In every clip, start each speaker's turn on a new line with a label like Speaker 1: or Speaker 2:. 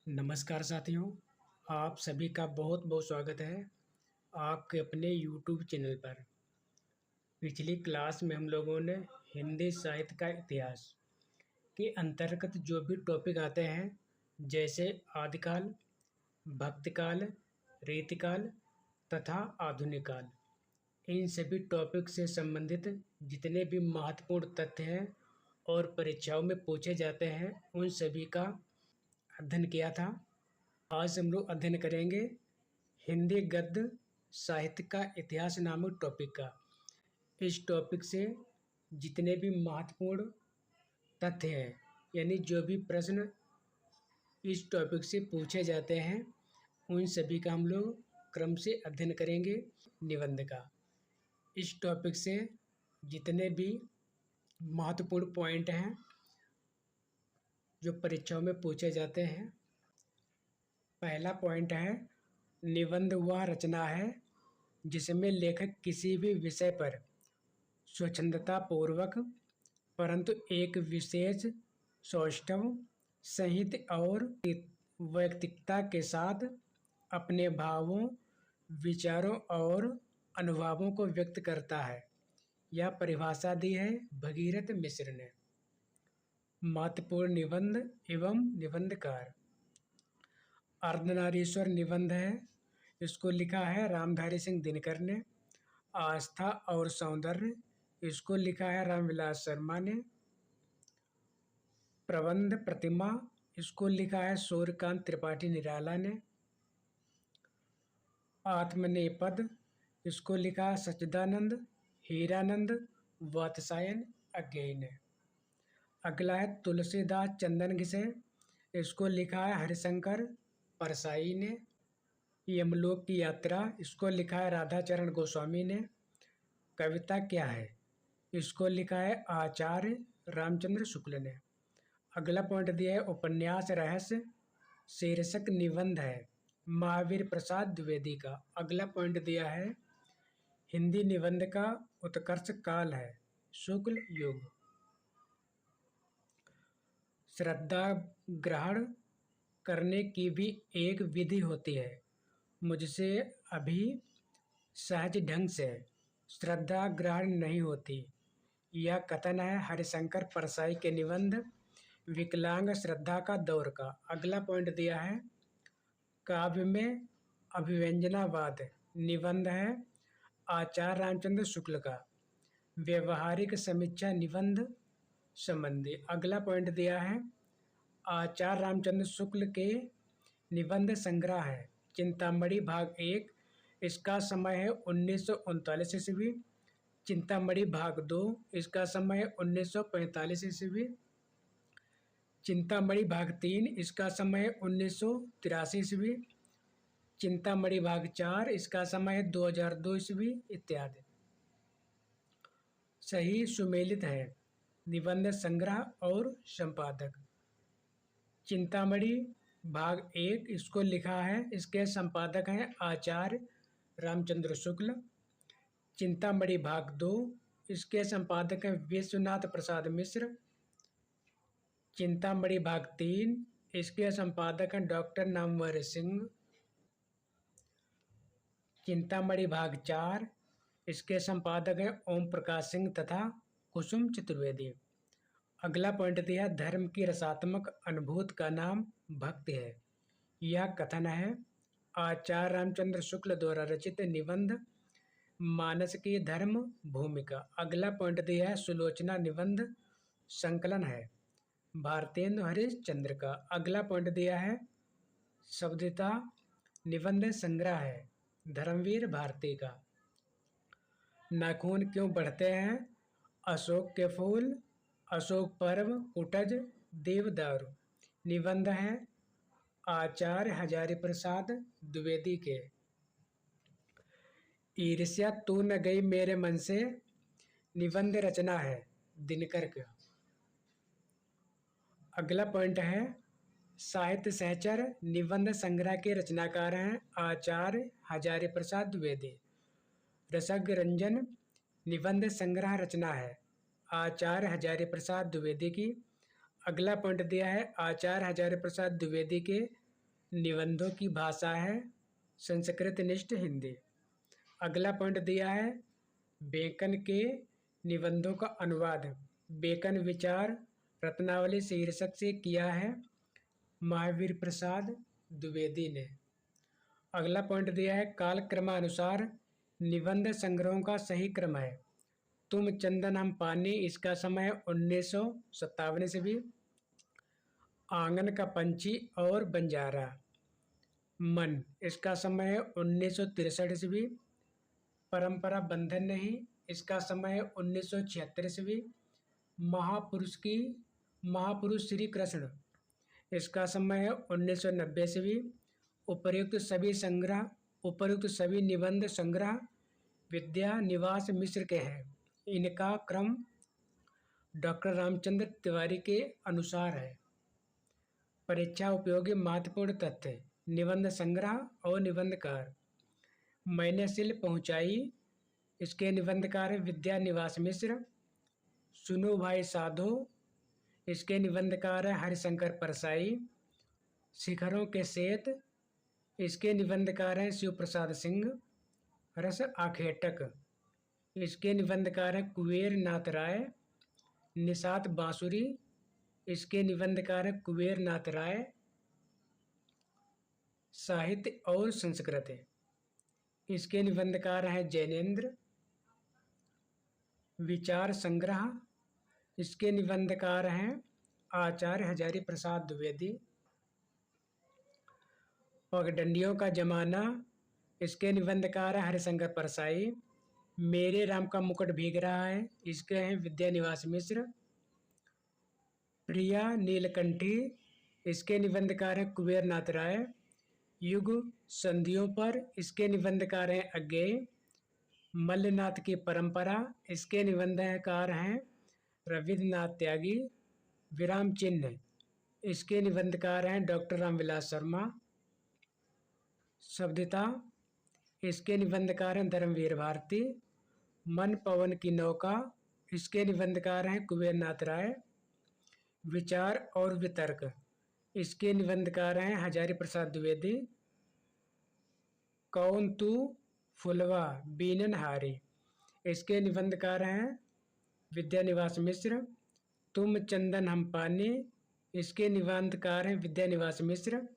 Speaker 1: नमस्कार साथियों, आप सभी का बहुत बहुत स्वागत है आपके अपने यूट्यूब चैनल पर। पिछली क्लास में हम लोगों ने हिंदी साहित्य का इतिहास के अंतर्गत जो भी टॉपिक आते हैं, जैसे आदिकाल, भक्तकाल, रीतिकाल तथा आधुनिक काल, इन सभी टॉपिक से संबंधित जितने भी महत्वपूर्ण तथ्य हैं और परीक्षाओं में पूछे जाते हैं, उन सभी का अध्ययन किया था। आज हम लोग अध्ययन करेंगे हिंदी गद्य साहित्य का इतिहास नामक टॉपिक का। इस टॉपिक से जितने भी महत्वपूर्ण तथ्य हैं, यानी जो भी प्रश्न इस टॉपिक से पूछे जाते हैं, उन सभी का हम लोग क्रम से अध्ययन करेंगे। निबंध का इस टॉपिक से जितने भी महत्वपूर्ण पॉइंट हैं जो परीक्षाओं में पूछे जाते हैं, पहला पॉइंट है निबंध वह रचना है जिसमें लेखक किसी भी विषय पर स्वच्छंदता पूर्वक परंतु एक विशेष सौष्ठव संहित और वैयक्तिकता के साथ अपने भावों, विचारों और अनुभवों को व्यक्त करता है। यह परिभाषा दी है भगीरथ मिश्र ने। महत्वपूर्ण निबंध एवं निबंधकार। अर्धनारीश्वर निबंध है, इसको लिखा है रामधारी सिंह दिनकर ने। आस्था और सौंदर्य, इसको लिखा है रामविलास शर्मा ने। प्रबंध प्रतिमा, इसको लिखा है सूर्यकांत त्रिपाठी निराला ने। आत्मनेपद, इसको लिखा है सच्चिदानंद हीरानंद वात्स्यायन अज्ञेय ने। अगला है तुलसीदास चंदन घिसे, इसको लिखा है हरिशंकर परसाई ने। यमलोक की यात्रा, इसको लिखा है राधाचरण गोस्वामी ने। कविता क्या है, इसको लिखा है आचार्य रामचंद्र शुक्ल ने। अगला पॉइंट दिया है उपन्यास रहस्य शीर्षक निबंध है महावीर प्रसाद द्विवेदी का। अगला पॉइंट दिया है हिंदी निबंध का उत्कर्ष काल है शुक्ल युग। श्रद्धा ग्रहण करने की भी एक विधि होती है, मुझसे अभी सहज ढंग से श्रद्धा ग्रहण नहीं होती। यह कथन है हरिशंकर परसाई के निबंध विकलांग श्रद्धा का दौर का। अगला पॉइंट दिया है काव्य में अभिव्यंजनावाद निबंध है आचार्य रामचंद्र शुक्ल का। व्यवहारिक समीक्षा निबंध संबंधी। अगला पॉइंट दिया है आचार्य रामचंद्र शुक्ल के निबंध संग्रह है चिंतामणि भाग 1, इसका समय है 1939 ईस्वी। चिंतामणि भाग 2, इसका समय है 1945 ईस्वी। चिंतामणि भाग 3, इसका समय है 1983 ईस्वी। चिंतामणि भाग 4, इसका समय है 2002 ईस्वी इत्यादि। सही सुमेलित है निबंध संग्रह और संपादक। चिंतामणि भाग 1, इसको लिखा है, इसके संपादक हैं आचार्य रामचंद्र शुक्ल। चिंतामणि भाग 2, इसके संपादक हैं विश्वनाथ प्रसाद मिश्र। चिंतामणि भाग 3, इसके संपादक हैं डॉक्टर नामवर सिंह। चिंतामणि भाग 4, इसके संपादक हैं ओम प्रकाश सिंह तथा कुसुम चतुर्वेदी। अगला पॉइंट दिया धर्म की रसात्मक अनुभूति का नाम भक्ति है। यह कथन है आचार्य रामचंद्र शुक्ल द्वारा रचित निबंध मानस की धर्म भूमिका। अगला पॉइंट दिया है सुलोचना निबंध संकलन है भारतेंदु हरिश्चंद्र का। अगला पॉइंट दिया है शब्दिता निबंध संग्रह है धर्मवीर भारती का। नाखून क्यों बढ़ते हैं, अशोक के फूल, अशोक पर्व, कुटज, देवदारू। निबंध है आचार्य हजारी प्रसाद द्विवेदी के। ईर्ष्या तू न गई मेरे मन से निबंध रचना है दिनकर का। अगला पॉइंट है साहित्य सहचर निबंध संग्रह के रचनाकार हैं आचार्य हजारी प्रसाद द्विवेदी। रसग रंजन निबंध संग्रह रचना है आचार्य हजारी प्रसाद द्विवेदी की। अगला पॉइंट दिया है आचार्य हजारी प्रसाद द्विवेदी के निबंधों की भाषा है संस्कृत निष्ठ हिंदी। अगला पॉइंट दिया है बेकन के निबंधों का अनुवाद बेकन विचार रत्नावली शीर्षक से किया है महावीर प्रसाद द्विवेदी ने। अगला पॉइंट दिया है कालक्रमानुसार निबंध संग्रहों का सही क्रम है तुम चंदन हम पानी, इसका समय 1957 ईस्वी। आंगन का पंछी और बंजारा मन, इसका समय है 1963 ईस्वी। परंपरा बंधन नहीं, इसका समय 1976 ईस्वी। महापुरुष श्री कृष्ण, इसका समय है 1990 ईस्वी। उपर्युक्त सभी निबंध संग्रह विद्या निवास मिश्र के हैं। इनका क्रम डॉक्टर रामचंद्र तिवारी के अनुसार है। परीक्षा उपयोगी महत्वपूर्ण तथ्य निबंध संग्रह और निबंधकार मैंने सिल पहुंचाई, इसके निबंधकार है विद्या निवास मिश्र। सुनो भाई साधो, इसके निबंधकार है हरिशंकर परसाई। शिखरों के सेत, इसके निबंधकार हैं शिव प्रसाद सिंह। रस आखेटक, इसके निबंधकार हैं कुबेर नाथ राय। निषाद बांसुरी, इसके निबंधकार हैं कुबेर नाथ राय। साहित्य और संस्कृत, इसके निबंधकार हैं जैनेन्द्र। विचार संग्रह, इसके निबंधकार हैं आचार्य हजारी प्रसाद द्विवेदी। पगडंडियों का जमाना, इसके निबंधकार है हरिशंकर परसाई। मेरे राम का मुकुट भीग रहा है, इसके हैं विद्या निवास मिश्र। प्रिया नीलकंठी, इसके निबंधकार हैं कुबेर नाथ राय। युग संधियों पर, इसके निबंधकार हैं अज्ञेय। मल्लनाथ की परंपरा, इसके निबंधकार हैं रविन्द्रनाथ त्यागी। विराम चिन्ह, इसके निबंधकार हैं डॉक्टर रामविलास शर्मा। शब्दता, इसके निबंधकार हैं धर्मवीर भारती। मन पवन की नौका, इसके निबंधकार हैं कुबेर नाथ राय। विचार और वितर्क, इसके निबंधकार हैं हजारी प्रसाद द्विवेदी। कौन तू फुलवा बीनन हारी, इसके निबंधकार हैं विद्या निवास मिश्र। तुम चंदन हम पानी, इसके निबंधकार हैं विद्या निवास मिश्र।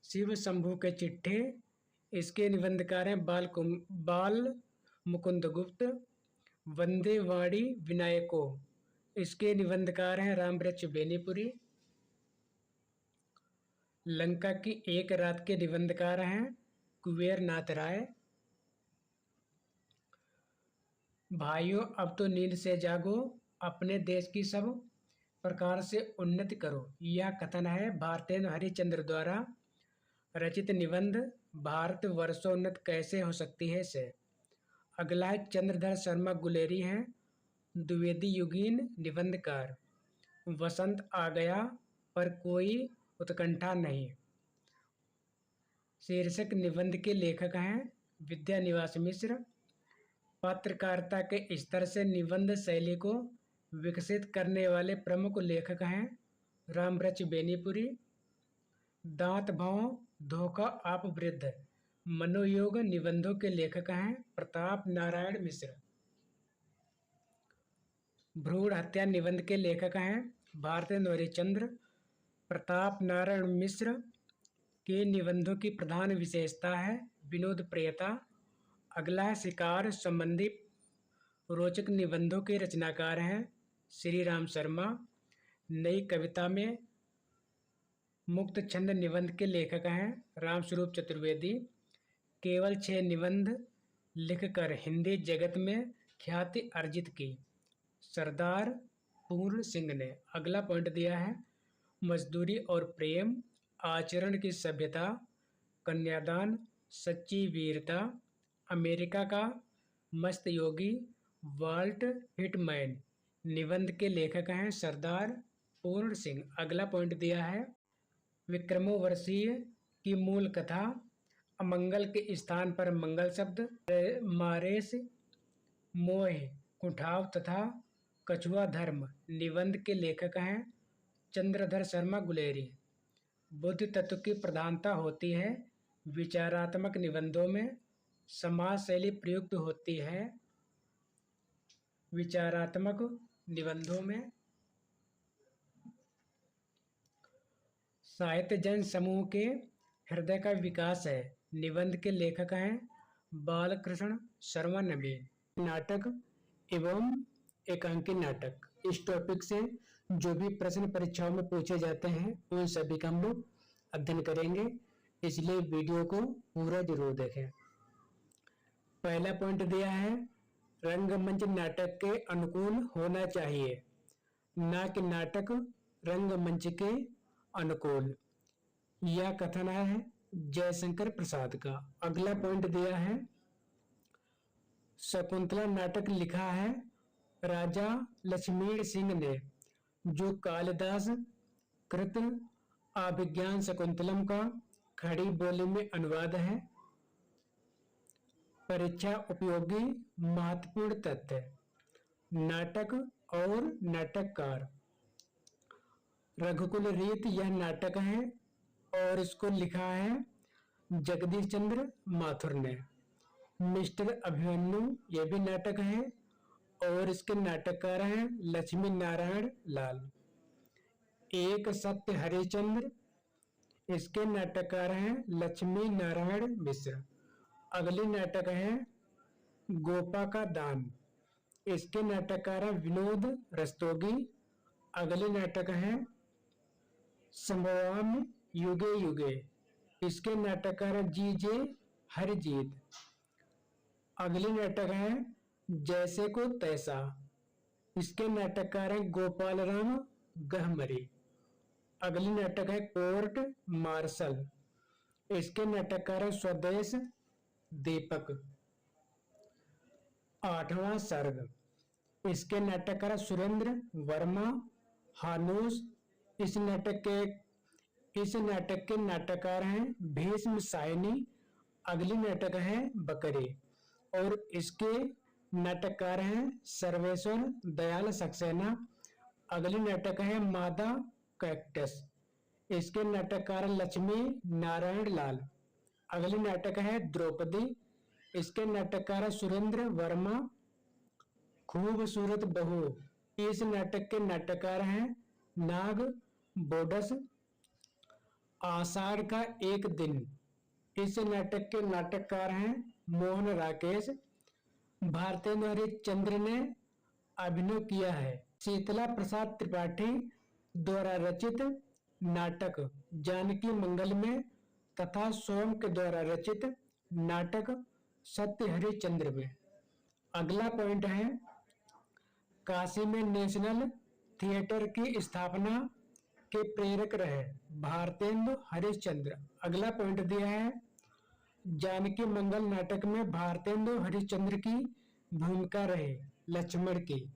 Speaker 1: शिव शंभू के चिट्ठे, इसके निबंधकार हैं बाल मुकुंद गुप्त। वंदे वाणी विनायको, इसके निबंधकार हैं रामवृक्ष बेनीपुरी। लंका की एक रात के निबंधकार हैं कुबेर नाथ राय। भाइयों अब तो नींद से जागो, अपने देश की सब प्रकार से उन्नति करो। यह कथन है भारतेंदु हरिश्चंद्र द्वारा रचित निबंध भारत वर्षोन्नत कैसे हो सकती है से। अगला है चंद्रधर शर्मा गुलेरी हैं द्विवेदी युगीन निबंधकार। वसंत आ गया पर कोई उत्कंठा नहीं, शीर्षक निबंध के लेखक हैं विद्या निवास मिश्र। पत्रकारिता के स्तर से निबंध शैली को विकसित करने वाले प्रमुख लेखक हैं रामवृक्ष बेनीपुरी। दांत भाव धोखा आप वृद्ध मनोयोग निबंधों के लेखक हैं प्रताप नारायण मिश्र। भ्रूण हत्या निबंध के लेखक हैं भारतेंदु हरिश्चंद्र। प्रताप नारायण मिश्र के निबंधों की प्रधान विशेषता है विनोद प्रियता। अगला है शिकार संबंधी रोचक निबंधों के रचनाकार हैं श्री राम शर्मा। नई कविता में मुक्त छंद निबंध के लेखक हैं रामस्वरूप चतुर्वेदी। केवल 6 निबंध लिखकर हिंदी जगत में ख्याति अर्जित की सरदार पूर्ण सिंह ने। अगला पॉइंट दिया है मजदूरी और प्रेम, आचरण की सभ्यता, कन्यादान, सच्ची वीरता, अमेरिका का मस्त योगी, वाल्ट हिटमैन निबंध के लेखक हैं सरदार पूर्ण सिंह। अगला पॉइंट दिया है विक्रमोर्वशीय की मूल कथा, अमंगल के स्थान पर मंगल शब्द, मारेश मोह कुठाव तथा कछुआ धर्म निबंध के लेखक हैं चंद्रधर शर्मा गुलेरी। बुद्धि तत्व की प्रधानता होती है। विचारात्मक निबंधों में समाज शैली प्रयुक्त होती है। विचारात्मक निबंधों में साहित्य जन समूह के हृदय का विकास है। निबंध के लेखक हैं बालकृष्ण शर्मा नवीन। नाटक एवं एकांकी नाटक, इस टॉपिक से जो भी प्रश्न परीक्षाओं में पूछे जाते हैं उन सभी का हम लोग अध्ययन करेंगे, इसलिए वीडियो को पूरा जरूर देखें। पहला पॉइंट दिया है रंगमंच नाटक के अनुकूल होना चाहिए, ना कि नाटक रंगमंच के अनुकूल। यह कथन है जयशंकर प्रसाद का। अगला पॉइंट दिया है शकुंतला नाटक लिखा है राजा लक्ष्मण सिंह ने, जो कालिदास कृत अभिज्ञान शकुंतलम का खड़ी बोली में अनुवाद है। परीक्षा उपयोगी महत्वपूर्ण तथ्य, नाटक और नाटककार। रघुकुल रीत यह नाटक है और इसको लिखा है जगदीश चंद्र माथुर ने। मिस्टर अभिमन्यु यह भी नाटक है और इसके नाटककार हैं लक्ष्मी नारायण लाल। एक सत्य हरिश्चंद्र, इसके नाटककार हैं लक्ष्मी नारायण मिश्र। अगली नाटक है गोपा का दान, इसके नाटककार हैं विनोद रस्तोगी। अगली नाटक है संभवाम युगे युगे, इसके नाटककार हैं जी.जे. हरिजीत। अगली नाटक है जैसे को तैसा, इसके नाटककार हैं गोपाल राम गहमरी। अगली नाटक है कोर्ट मार्शल, इसके नाटककार हैं स्वदेश दीपक। आठवां सर्ग, इसके नाटककार हैं सुरेंद्र वर्मा हानूस। इस नाटक के नाटककार हैं भीष्म सायनी। अगली नाटक है बकरी और इसके नाटककार हैं सर्वेश्वर दयाल सक्सेना। अगली नाटक है मादा कैक्टस, इसके नाटककार लक्ष्मी नारायण लाल। अगली नाटक है द्रौपदी, इसके नाटककार सुरेंद्र वर्मा। खूबसूरत बहू, इस नाटक के नाटककार हैं नाग बोडस। आषाढ़ का एक दिन, इस नाटक के नाटककार हैं मोहन राकेश। भारतेंदु हरिश्चंद्र ने अभिनय किया है। शीतला प्रसाद त्रिपाठी द्वारा रचित नाटक जानकी मंगल में तथा सोम के द्वारा रचित नाटक सत्य हरिश्चंद्र में। अगला पॉइंट है काशी में नेशनल थिएटर की स्थापना के प्रेरक रहे भारतेंदु हरिश्चंद्र। अगला पॉइंट दिया है जानकी मंगल नाटक में भारतेंदु हरिश्चंद्र की भूमिका रहे लक्ष्मण की।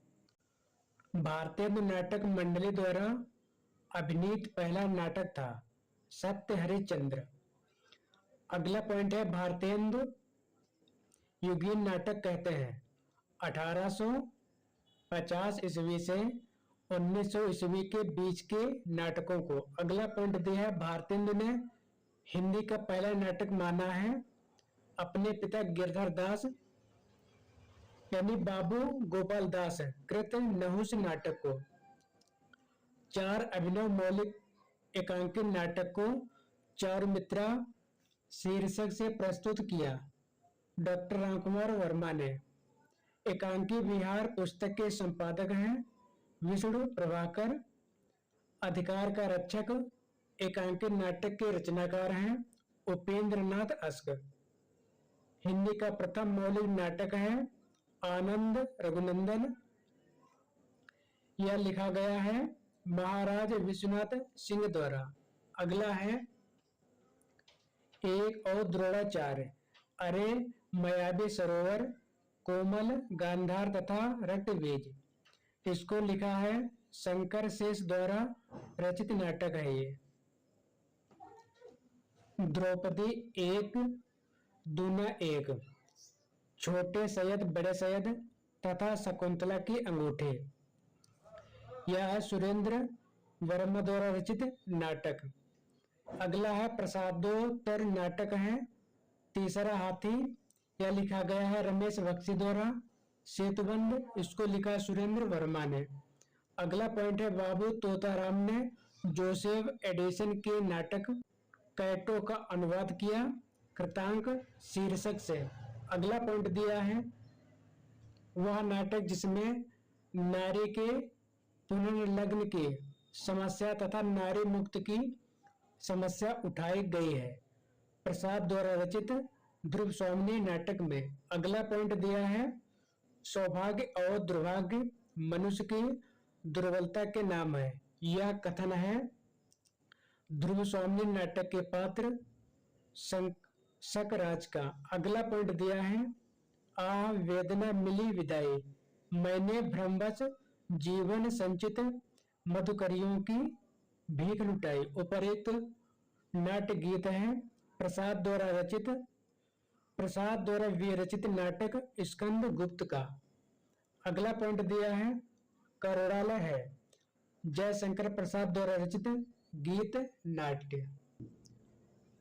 Speaker 1: भारतेंदु नाटक मंडली द्वारा अभिनीत पहला नाटक था सत्य हरिश्चंद्र। अगला पॉइंट है भारतेंदु युगीन नाटक कहते हैं 1850 ईस्वी से 1900 ईस्वी के बीच के नाटकों को। अगला पॉइंट दिया है भारतेंदु ने हिंदी का पहला नाटक माना है अपने पिता गिरधर दास यानी बाबू गोपाल दास कृत नहुष नाटक को। 4 अभिनव मौलिक एकांकी नाटक को चारुमित्रा शीर्षक से प्रस्तुत किया डॉक्टर रामकुमार वर्मा ने। एकांकी विहार पुस्तक के संपादक हैं विष्णु प्रभाकर। अधिकार का रक्षक एकांकी नाटक के रचनाकार हैं उपेंद्र नाथ अस्क। हिंदी का प्रथम मौलिक नाटक है आनंद रघुनंदन। यह लिखा गया है महाराज विश्वनाथ सिंह द्वारा। अगला है एक और द्रोणाचार्य, अरे मायावी सरोवर, कोमल गांधार तथा रक्तबीज। इसको लिखा है शंकर शेष द्वारा रचित नाटक है ये। द्रौपदी एक दूना एक, छोटे सैयद बड़े सैयद तथा शकुंतला की अंगूठी। यह सुरेंद्र वर्मा द्वारा रचित नाटक। अगला है प्रसादोत्तर नाटक है। तीसरा हाथी, यह लिखा गया है रमेश बख्शी द्वारा। सेतुबंध, इसको लिखा सुरेंद्र वर्मा ने। अगला पॉइंट है बाबू तोताराम ने जोसेफ एडिसन के नाटक कैटो का अनुवाद किया कृतांक शीर्षक से। अगला पॉइंट दिया है वह नाटक जिसमें नारी के पुनर्लग्न की समस्या तथा नारी मुक्त की समस्या उठाई गई है प्रसाद द्वारा रचित ध्रुव स्वामिनी नाटक में। अगला पॉइंट दिया है सौभाग्य और दुर्भाग्य मनुष्य की दुर्बलता के नाम है। यह कथन है ध्रुव स्वामिनी नाटक के पात्र शकराज का। अगला पॉइंट दिया है आह वेदना मिली विदाई, मैंने भ्रमवश जीवन संचित मधुकरियों की भीख लुटाई। उपरोक्त नाट्य गीत है प्रसाद द्वारा विरचित नाटक स्कंद गुप्त का। अगला पॉइंट दिया है करुणालय है जयशंकर प्रसाद द्वारा रचित गीत नाट्य।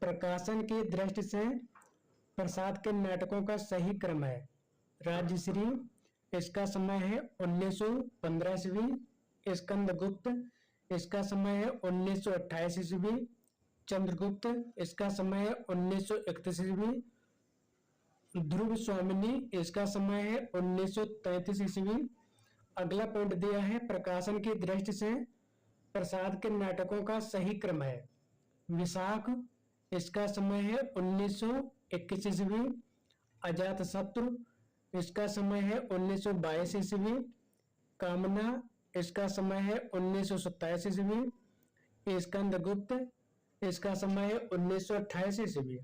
Speaker 1: प्रकाशन की दृष्टि से प्रसाद के नाटकों का सही क्रम है राजश्री, इसका समय है 1915 ईस्वी। स्कंदगुप्त, इसका समय है 1928 ईस्वी। चंद्रगुप्त, इसका समय है 1931 ईस्वी। ध्रुव स्वामिनी, इसका समय है 1933 ईस्वी। अगला पॉइंट दिया है प्रकाशन की दृष्टि से प्रसाद के नाटकों का सही क्रम है विशाख, इसका समय है 1921 ईस्वी। अजातशत्रु, इसका समय है 1922 ईस्वी। कामना, इसका समय है 1927 ईस्वी। स्कंदगुप्त, इसका समय है 1928 ईस्वी।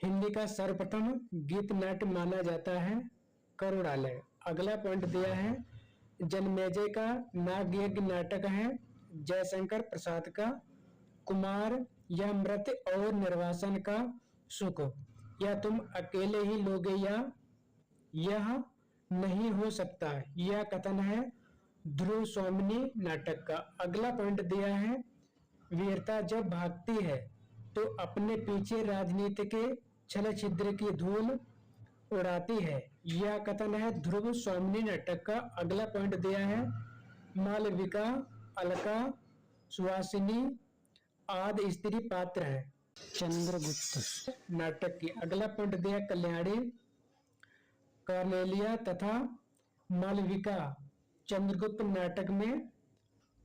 Speaker 1: हिंदी का सर्वप्रथम गीत नाट्य माना जाता है करुणालय। अगला पॉइंट दिया है जन्मेजय का नागयज्ञ नाटक है जयशंकर प्रसाद का। कुमार, यह मृत और निर्वासन का सुख, या तुम अकेले ही लोगे या यह नहीं हो सकता, यह कथन है ध्रुव स्वामिनी नाटक का। अगला पॉइंट दिया है वीरता जब भागती है तो अपने पीछे राजनीति के छल छिद्र की धूल उड़ाती है, यह कथन है ध्रुव स्वामिनी नाटक का। अगला पॉइंट दिया है मालविका, अलका, सुहासिनी आदि स्त्री पात्र है चंद्रगुप्त नाटक की। अगला पॉइंट दिया कल्याणी, कार्नेलिया तथा मालविका चंद्रगुप्त नाटक में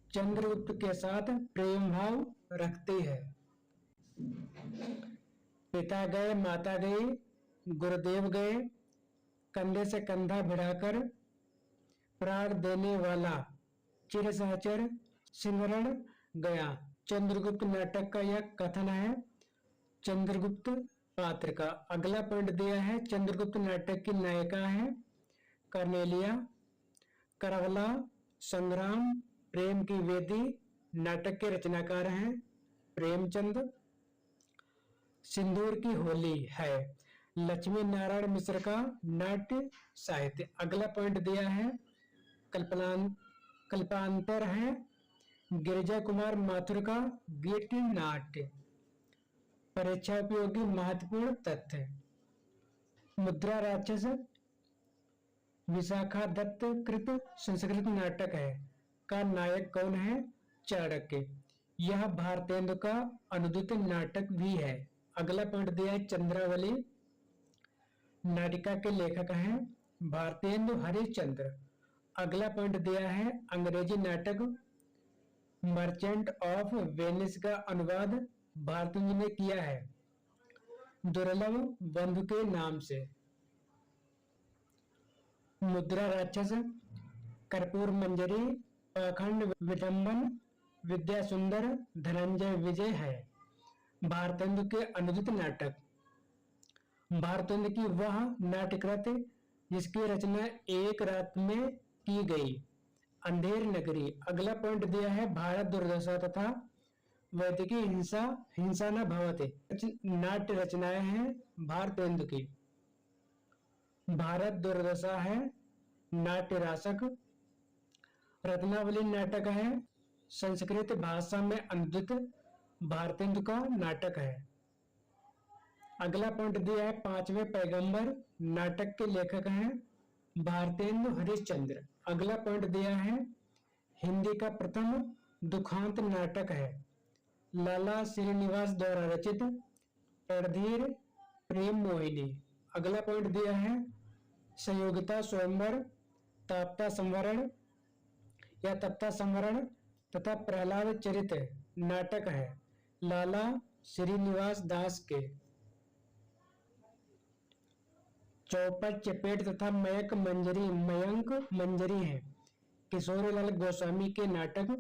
Speaker 1: चंद्रगुप्त के साथ प्रेम भाव रखती है। पिता गए माता गई, गुरुदेव गए, कंधे से कंधा भिड़ाकर प्राण देने वाला चिर सहचर सिमरण गया। चंद्रगुप्त नाटक का यह कथन है चंद्रगुप्त पात्र का। अगला पॉइंट दिया है चंद्रगुप्त नाटक की नायिका है कार्नेलिया। करबला, संग्राम, प्रेम की वेदी नाटक के रचनाकार हैं प्रेमचंद। सिंदूर की होली है लक्ष्मी नारायण मिश्र का नाट्य साहित्य। अगला पॉइंट दिया है कल्पांतर है गिरिजा कुमार माथुर का गीत नाट्य। परीक्षा उपयोगी महत्वपूर्ण तथ्य, मुद्रा राक्षस विशाखा दत्त कृत संस्कृत नाटक है का नायक कौन है चाणक्य। यह भारतेंदु का अनुदित नाटक भी है। अगला पॉइंट दिया है चंद्रावली नाटिका के लेखक हैं भारतेंदु हरिश्चंद्र। अगला पॉइंट दिया है अंग्रेजी नाटक मर्चेंट ऑफ वेनिस का अनुवाद भारतेंदु ने किया है दुर्लभ बंधु के नाम से। मुद्रा राक्षस, कर्पूर मंजरी, पाखंड विडंबन, विद्या सुंदर, धनंजय विजय है भारतेंदु के अनुदित नाटक। भारतेंदु की वह नाट्यकृत जिसकी रचना एक रात में की गई अंधेर नगरी। अगला पॉइंट दिया है भारत दुर्दशा तथा वैदिकी हिंसा न भवते नाट्य रचनाएं हैं भारतेंदु की। भारत दुर्दशा है नाट्य राशक। रत्नावली नाटक है संस्कृत भाषा में अनुदित भारतेंदु का नाटक है। अगला पॉइंट दिया है, पांचवें पैगंबर नाटक के लेखक हैं भारतेंदु हरिश्चंद्र। अगला पॉइंट दिया है, हिंदी का प्रथम दुखांत नाटक है लाला श्रीनिवास द्वारा रचित रणधीर प्रेम मोहिनी। अगला पॉइंट दिया है, संयोगिता स्वयंवर ताप्ता संवरण या तप्ता संवरण तथा प्रहलाद चरित नाटक है लाला श्रीनिवास दास के। चौपट चपेट तथा मयंक मंजरी है किशोरीलाल गोस्वामी के नाटक।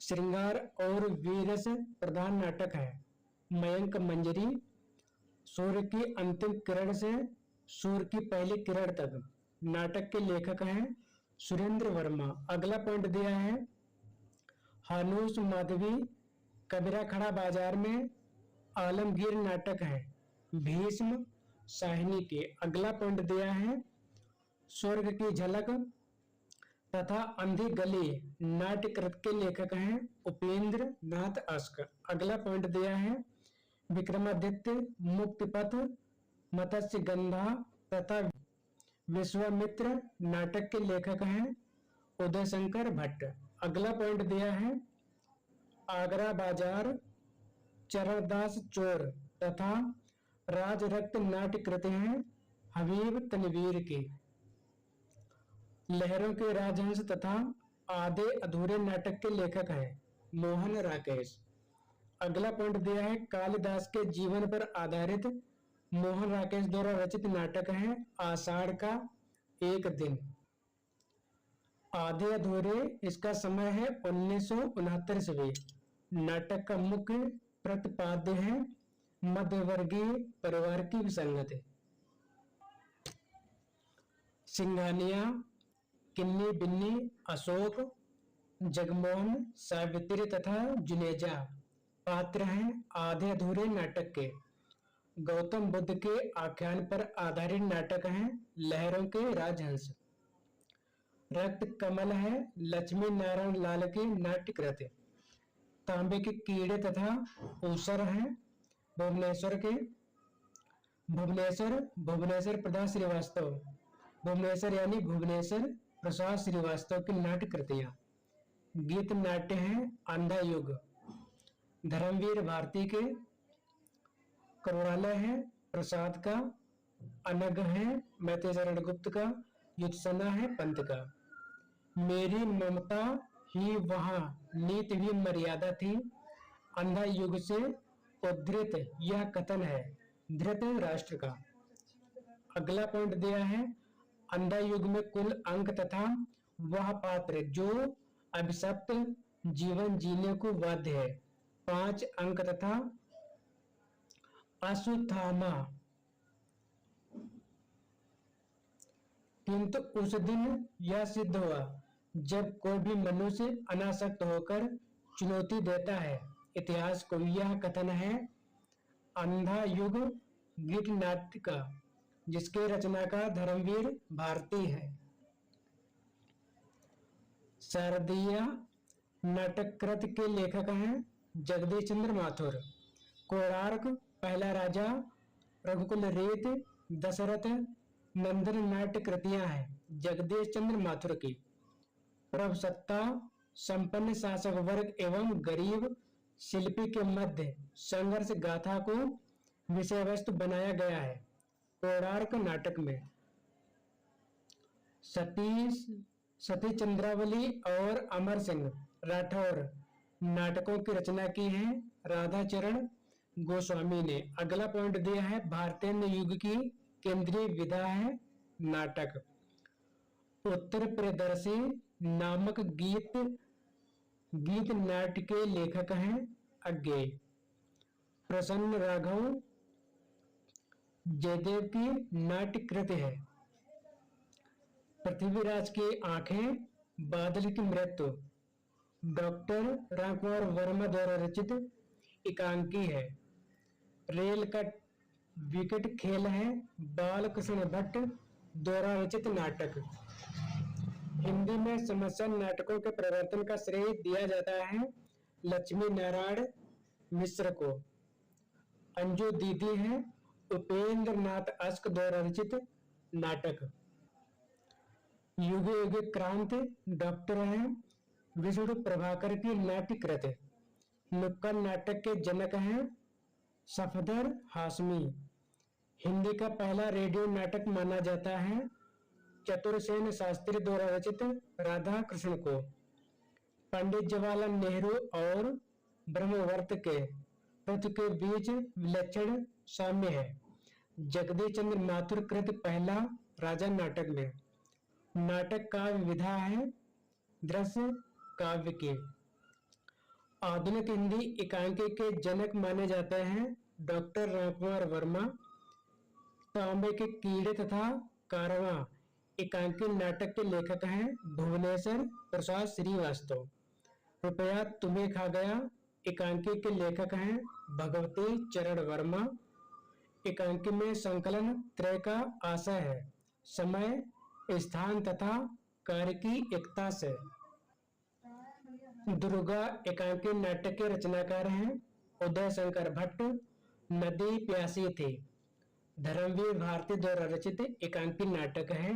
Speaker 1: श्रृंगार और वीरस प्रधान नाटक है मयंक मंजरी। सूर्य की अंतिम किरण से सूर्य की पहली किरण तक नाटक के लेखक हैं सुरेंद्र वर्मा। अगला पॉइंट दिया है, हानूस माधवी कबीरा खड़ा बाजार में आलमगीर नाटक है भीष्म साहिनी के। अगला पॉइंट दिया है, स्वर्ग की झलक तथा अंधी गली नाट्यकृत के लेखक हैं उपेंद्र नाथ अस्क। अगला पॉइंट दिया है, विक्रमादित्य मुक्तिपथ मत्स्य गंधा तथा विश्वामित्र नाटक के लेखक हैं उदय शंकर भट्ट। अगला पॉइंट दिया है, आगरा बाजार चरणदास चोर तथा राज रक्त नाट्य कृति हैं हबीब तनवीर की। लहरों के राजहंस तथा आधे अधूरे नाटक के लेखक हैं मोहन राकेश। अगला पॉइंट दिया है, कालिदास के जीवन पर आधारित मोहन राकेश द्वारा रचित नाटक है आषाढ़ का एक दिन। आधे अधूरे इसका समय है 1969 ईस्वी। नाटक का मुख्य प्रतिपाद्य है मध्यवर्गीय परिवार की विसंगति। सिंघानिया किन्नी बिन्नी अशोक जगमोहन सावित्री तथा जुनेजा पात्र हैं आधे अधूरे नाटक के। गौतम बुद्ध के आख्यान पर आधारित नाटक है लहरों के राजहंस। रक्त कमल है लक्ष्मी नारायण लाल की नाट्यकृत। तांबे के कीड़े तथा ऊसर हैं भुवनेश्वर के। भुवनेश्वर प्रसाद श्रीवास्तव भुवनेश्वर यानी भुवनेश्वर प्रसाद श्रीवास्तव की नाट्यकृतियां। गीत नाट्य हैं अंधा युग धर्मवीर भारती के। करुणालय है प्रसाद का। अनग है मैत्री चरण गुप्त का। युत्सना है पंत का। मेरी ममता ही वहां नीति भी मर्यादा थी। अंधा युग से उद्धृत यह कथन है धृत राष्ट्र का। अगला पॉइंट दिया है, अंधा युग में कुल अंक तथा वह पात्र जो अभिशप्त जीवन जीने को बाध्य है 5 अंक तथा अश्वत्थामा। किंतु उस दिन यह सिद्ध हुआ जब कोई भी मनुष्य अनासक्त होकर चुनौती देता है इतिहास को। यह कथन है अंधा युग गीत नाट्य का जिसके रचनाकार धर्मवीर भारती है। शारदीय नाटककृत के लेखक हैं जगदीश चंद्र माथुर। कोणार्क पहला राजा रघुकुल रीत दशरथ नंदन नाट्य कृतियां हैं जगदीश चंद्र माथुर की। प्रभुसत्ता संपन्न शासक वर्ग एवं गरीब शिल्पी के मध्य संघर्ष गाथा को विषय वस्तु बनाया गया है कोणार्क नाटक में। सती चंद्रावली और अमर सिंह राठौर नाटकों की रचना की है राधाचरण गोस्वामी ने। अगला पॉइंट दिया है, भारतेंदु युग की केंद्रीय विधा है नाटक। उत्तर प्रियदर्शी नामक गीत नाट्य के लेखक हैं अज्ञेय। प्रसन्न राघव जयदेव की नाट्य कृति है। पृथ्वीराज की आंखें बादल की मृत्यु डॉक्टर रामकुमार वर्मा द्वारा रचित एकांकी है। रेल का विकेट खेल है बालकृष्ण भट्ट द्वारा रचित नाटक। हिंदी में समस्या नाटकों के प्रवर्तन का श्रेय दिया जाता है लक्ष्मी नारायण मिश्र को। अंजू दीदी है उपेंद्र नाथ अश्क द्वारा रचित नाटक। युगे युगे क्रांति डॉक्टर है विष्णु प्रभाकर की नाट्य कृत। नुक्कड़ नाटक के जनक हैं सफदर हाशमी। हिंदी का पहला रेडियो नाटक माना जाता है चतुरसेन शास्त्री द्वारा रचित राधा कृष्ण को। पंडित जवाहरलाल नेहरू और ब्रह्मवर्त के पृथ्वी के बीच विलक्षण साम्य है। जगदीश चंद्र माथुर कृत पहला राजा नाटक में। नाटक काव्य विधा है दृश्य काव्य की। आधुनिक हिंदी एकांकी के जनक माने जाते हैं डॉक्टर रामकुमार वर्मा। तांबे के कीड़े तथा कारवां एकांकी नाटक के लेखक हैं भुवनेश्वर प्रसाद श्रीवास्तव। रुपया तुम्हें खा गया एकांकी के लेखक हैं भगवती चरण वर्मा। एकांकी में संकलन त्रय का आशय है समय स्थान तथा कार्य की एकता से। दुर्गा एकांकी नाटक के रचनाकार हैं उदय शंकर भट्ट। नदी प्यासी थी धर्मवीर भारती द्वारा रचित एकांकी नाटक है।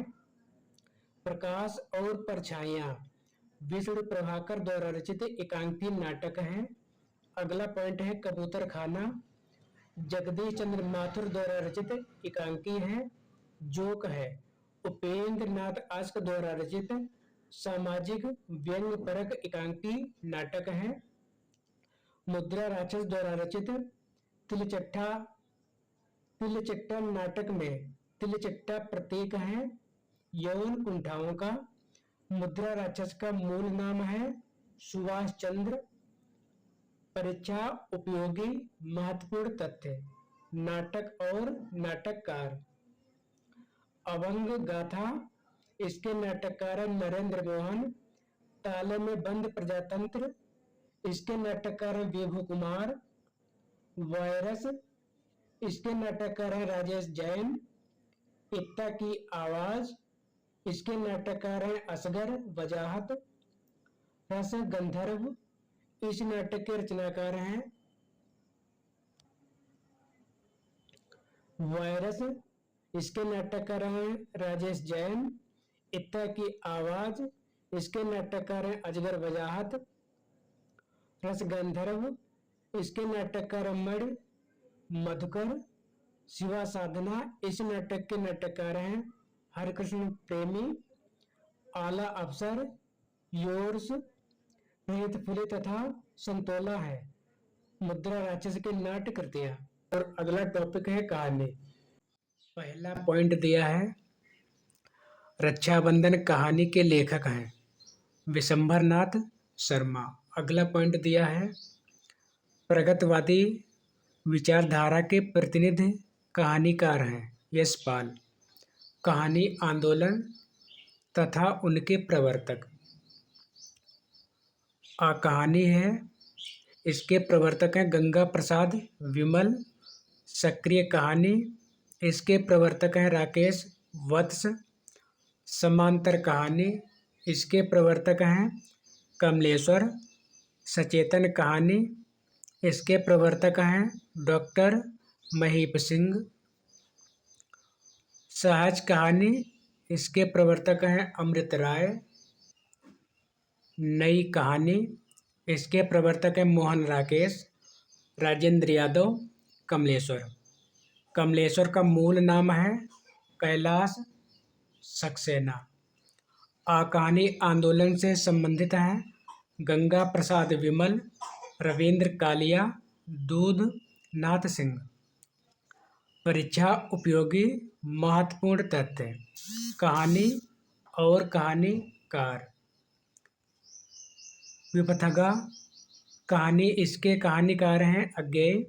Speaker 1: प्रकाश और परछाइयां विष्णु प्रभाकर द्वारा रचित एकांकी नाटक है। अगला पॉइंट है कबूतर खाना जगदीश चंद्र माथुर द्वारा रचित एकांकी है। जोक है उपेंद्र नाथ अश्क द्वारा रचित सामाजिक व्यंग्य परक एकांकी नाटक है। मुद्रा राक्षस द्वारा रचित तिलचट्टा नाटक में तिलचट्टा प्रतीक है यौन कुंठाओं का। मुद्रा राक्षस का मूल नाम है सुभाष चंद्र। परीक्षा उपयोगी महत्वपूर्ण तथ्य नाटक और नाटककार। अभंग गाथा इसके नाटककार हैं नरेंद्र मोहन। ताले में बंद प्रजातंत्र इसके नाटककार हैं विभू कुमार। वायरस इसके नाटककार हैं राजेश जैन। पिता की आवाज इसके नाटककार हैं असगर वजाहत। रस गंधर्व इस नाटक के रचनाकार हैं वायरस इसके नाटककार हैं राजेश जैन। इत्ता की आवाज इसके नाटककार हैं अजगर वजाहत। रस गंधर्व इसके नाटककार मणि मधुकर। शिवा साधना इस नाटक के नाटककार हैं हरिकृष्ण प्रेमी। आला अफसर योर्स प्रेत फुले तथा संतोला है मुद्रा राक्षस के नाट्य कृतियां। और अगला टॉपिक है कहानी। पहला पॉइंट दिया है रक्षाबंधन कहानी के लेखक हैं विशंभरनाथ शर्मा। अगला पॉइंट दिया है प्रगतिवादी विचारधारा के प्रतिनिधि कहानीकार हैं यशपाल। कहानी आंदोलन तथा उनके प्रवर्तक। कहानी है इसके प्रवर्तक हैं गंगा प्रसाद विमल। सक्रिय कहानी इसके प्रवर्तक हैं राकेश वत्स। समांतर कहानी इसके प्रवर्तक हैं कमलेश्वर। सचेतन कहानी इसके प्रवर्तक हैं डॉक्टर महीप सिंह। सहज कहानी इसके प्रवर्तक हैं अमृत राय। नई कहानी इसके प्रवर्तक हैं मोहन राकेश राजेंद्र यादव कमलेश्वर। कमलेश्वर का मूल नाम है कैलाश सक्सेना। कहानी आंदोलन से संबंधित है गंगा प्रसाद विमल रविंद्र कालिया दूध नाथ सिंह। परीक्षा उपयोगी महत्वपूर्ण तथ्य कहानी और कहानीकार। विपथगा कहानी इसके कहानीकार हैं अज्ञेय।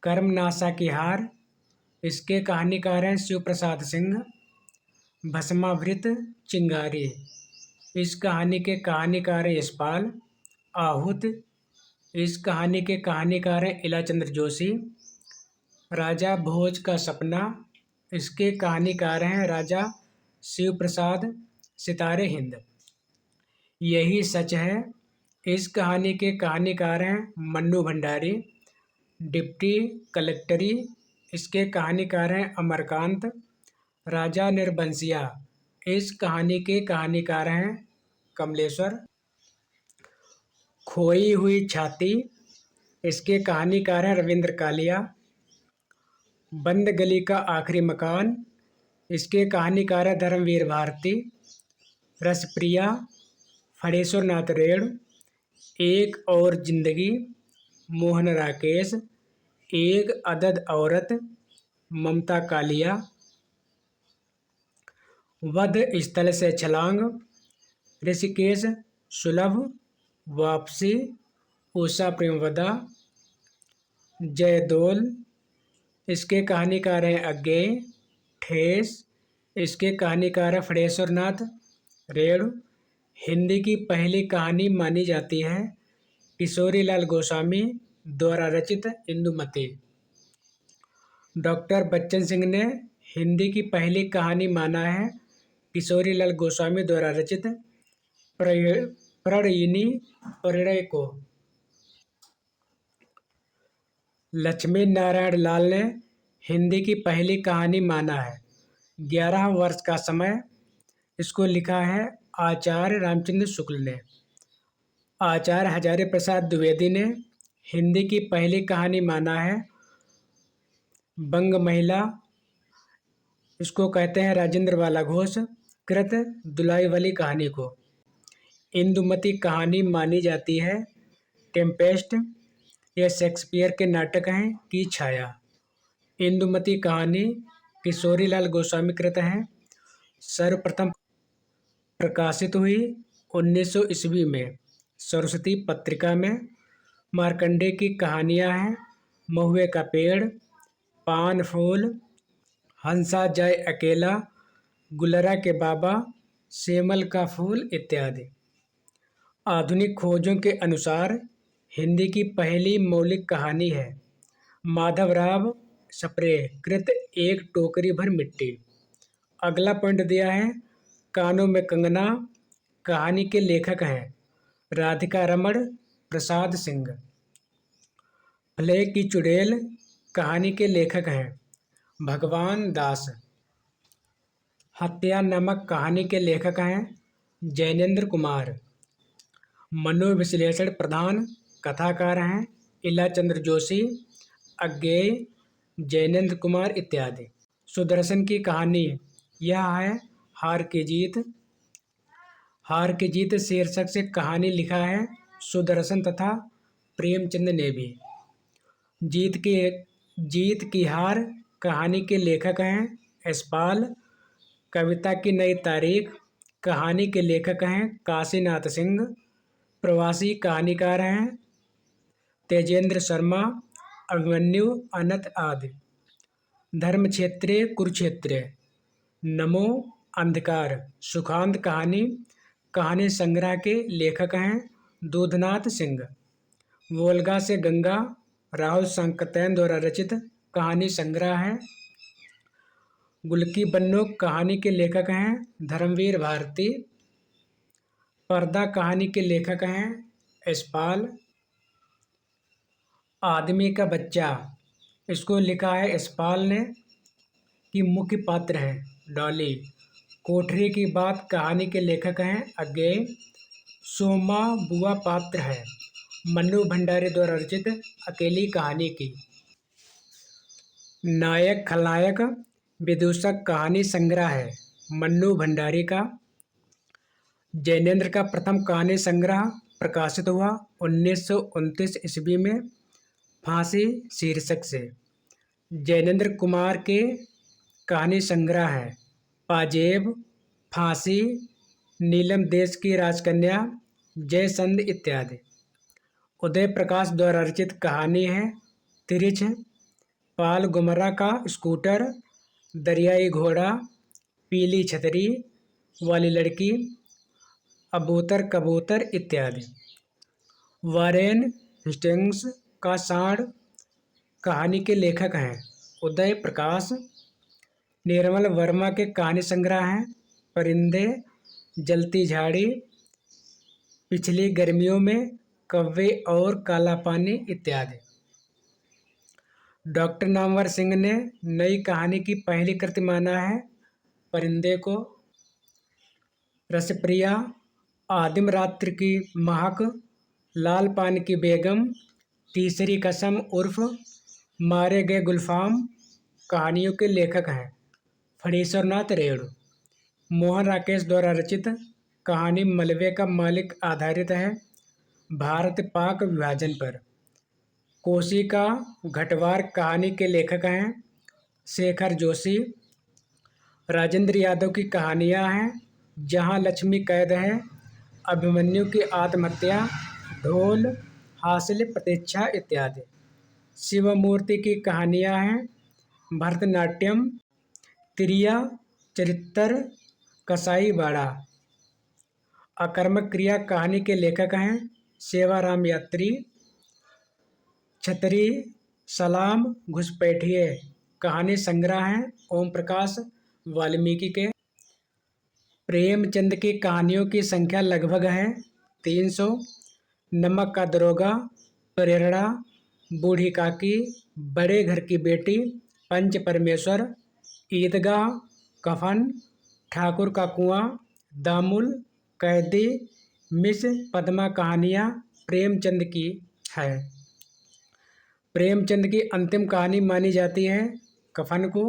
Speaker 1: कर्मनाशा की हार इसके कहानीकार हैं शिव प्रसाद सिंह। भस्मावृत चिंगारी इस कहानी के कहानीकार हैं यशपाल। आहूत इस कहानी के कहानीकार हैं इलाचंद्र जोशी। राजा भोज का सपना इसके कहानीकार हैं राजा शिव प्रसाद सितारे हिंद। यही सच है इस कहानी के कहानीकार हैं मन्नू भंडारी। डिप्टी कलेक्टरी इसके कहानीकार हैं अमरकांत। राजा निर्बंसिया इस कहानी के कहानीकार हैं कमलेश्वर। खोई हुई छाती इसके कहानीकार हैं रविंद्र कालिया। बंद गली का आखिरी मकान इसके कहानीकार हैं धर्मवीर भारती। रसप्रिया फणेश्वर नाथ रेणु। एक और जिंदगी मोहन राकेश। एक अदद औरत ममता कालिया। वध स्थल से छलांग ऋषिकेश सुलभ। वापसी उषा प्रेमवदा। जयदोल इसके कहानीकार हैं अज्ञेय। ठेस इसके कहानीकार हैं फणेश्वर नाथ रेणु। हिंदी की पहली कहानी मानी जाती है किशोरीलाल गोस्वामी द्वारा रचित इंदुमती। डॉक्टर बच्चन सिंह ने हिंदी की पहली कहानी माना है किशोरीलाल गोस्वामी द्वारा रचित प्रणयिनी परिणय को। लक्ष्मी नारायण लाल ने हिंदी की पहली कहानी माना है 11 वर्ष का समय। इसको लिखा है आचार्य रामचंद्र शुक्ल ने। आचार्य हजारी प्रसाद द्विवेदी ने हिंदी की पहली कहानी माना है बंग महिला। इसको कहते हैं राजेंद्र बाला घोष कृत दुलाई वाली कहानी को। इंदुमती कहानी मानी जाती है टेम्पेस्ट। यह शेक्सपियर के नाटक हैं की छाया। इंदुमती कहानी किशोरीलाल गोस्वामी कृत है। सर्वप्रथम प्रकाशित हुई 1900 ईस्वी में सरस्वती पत्रिका में। मार्कंडेय की कहानियाँ हैं महुए का पेड़, पान फूल, हंसा जाए अकेला, गुलरा के बाबा, सेमल का फूल इत्यादि। आधुनिक खोजों के अनुसार हिंदी की पहली मौलिक कहानी है माधवराव सप्रे कृत एक टोकरी भर मिट्टी। अगला पॉइंट दिया है कानों में कंगना। कहानी के लेखक हैं राधिका रमण प्रसाद सिंह। फले की चुड़ैल कहानी के लेखक हैं भगवान दास। हत्या नामक कहानी के लेखक हैं जैनेन्द्र कुमार। मनोविश्लेषण प्रधान कथाकार हैं इलाचंद्र जोशी, अज्ञेय, जैनेन्द्र कुमार इत्यादि। सुदर्शन की कहानी यह है हार की जीत। हार की जीत शीर्षक से कहानी लिखा है सुदर्शन तथा प्रेमचंद ने भी। जीत की हार कहानी के लेखक हैं यशपाल। कविता की नई तारीख कहानी के लेखक हैं काशीनाथ सिंह। प्रवासी कहानीकार हैं तेजेंद्र शर्मा, अभिमन्यु, अनंत आदि। धर्म क्षेत्रीय कुरुक्षेत्र। नमो अंधकार सुखांत कहानी। कहानी संग्रह के लेखक हैं दूधनाथ सिंह। वोल्गा से गंगा राहुल सांकतैन द्वारा रचित कहानी संग्रह है। गुलकी बन्नो कहानी के लेखक हैं धर्मवीर भारती। पर्दा कहानी के लेखक हैं यशपाल। आदमी का बच्चा इसको लिखा है यशपाल ने कि मुख्य पात्र हैं डॉली। कोठरी की बात कहानी के लेखक हैं अज्ञेय। सोमा बुआ पात्र है मन्नू भंडारी द्वारा रचित अकेली कहानी की। नायक खलनायक विदूषक कहानी संग्रह है मन्नू भंडारी का। जैनेन्द्र का प्रथम कहानी संग्रह प्रकाशित हुआ 1929 ईस्वी में फांसी शीर्षक से। जैनेन्द्र कुमार के कहानी संग्रह है पाजेब, फांसी, नीलम देश की राजकन्या, जयसंध इत्यादि। उदय प्रकाश द्वारा रचित कहानी है तिरिछ, पाल गुमरा का स्कूटर, दरियाई घोड़ा, पीली छतरी वाली लड़की, अबूतर कबूतर इत्यादि। वारेन हेस्टिंग्स का सांड कहानी के लेखक हैं उदय प्रकाश। निर्मल वर्मा के कहानी संग्रह हैं परिंदे, जलती झाड़ी, पिछली गर्मियों में, कौवे और काला पानी इत्यादि। डॉक्टर नामवर सिंह ने नई कहानी की पहली कृति माना है परिंदे को। रसप्रिया, आदिम रात्रि की महक, लाल पानी की बेगम, तीसरी कसम उर्फ मारे गए गुलफाम कहानियों के लेखक हैं फणीश्वरनाथ रेणु। मोहन राकेश द्वारा रचित कहानी मलबे का मालिक आधारित है भारत पाक विभाजन पर। कोसी का घटवार कहानी के लेखक हैं शेखर जोशी। राजेंद्र यादव की कहानियां हैं जहां लक्ष्मी कैद है, अभिमन्यु की आत्महत्या, ढोल, हासिल प्रतीक्षा इत्यादि। शिवमूर्ति की कहानियां हैं भरतनाट्यम, त्रिया चरित्र, कसाई बाड़ा। अकर्मक क्रिया कहानी के लेखक हैं सेवाराम यात्री। छतरी, सलाम, घुसपैठिए कहानी संग्रह हैं ओम प्रकाश वाल्मीकि के। प्रेमचंद की कहानियों की संख्या लगभग है 300। नमक का दरोगा, प्रेरणा, बूढ़ी काकी, बड़े घर की बेटी, पंच परमेश्वर, ईदगाह, कफन, ठाकुर का कुआं, दामुल, कैदी, मिस पद्मा कहानियाँ प्रेमचंद की है। प्रेमचंद की अंतिम कहानी मानी जाती है कफन को।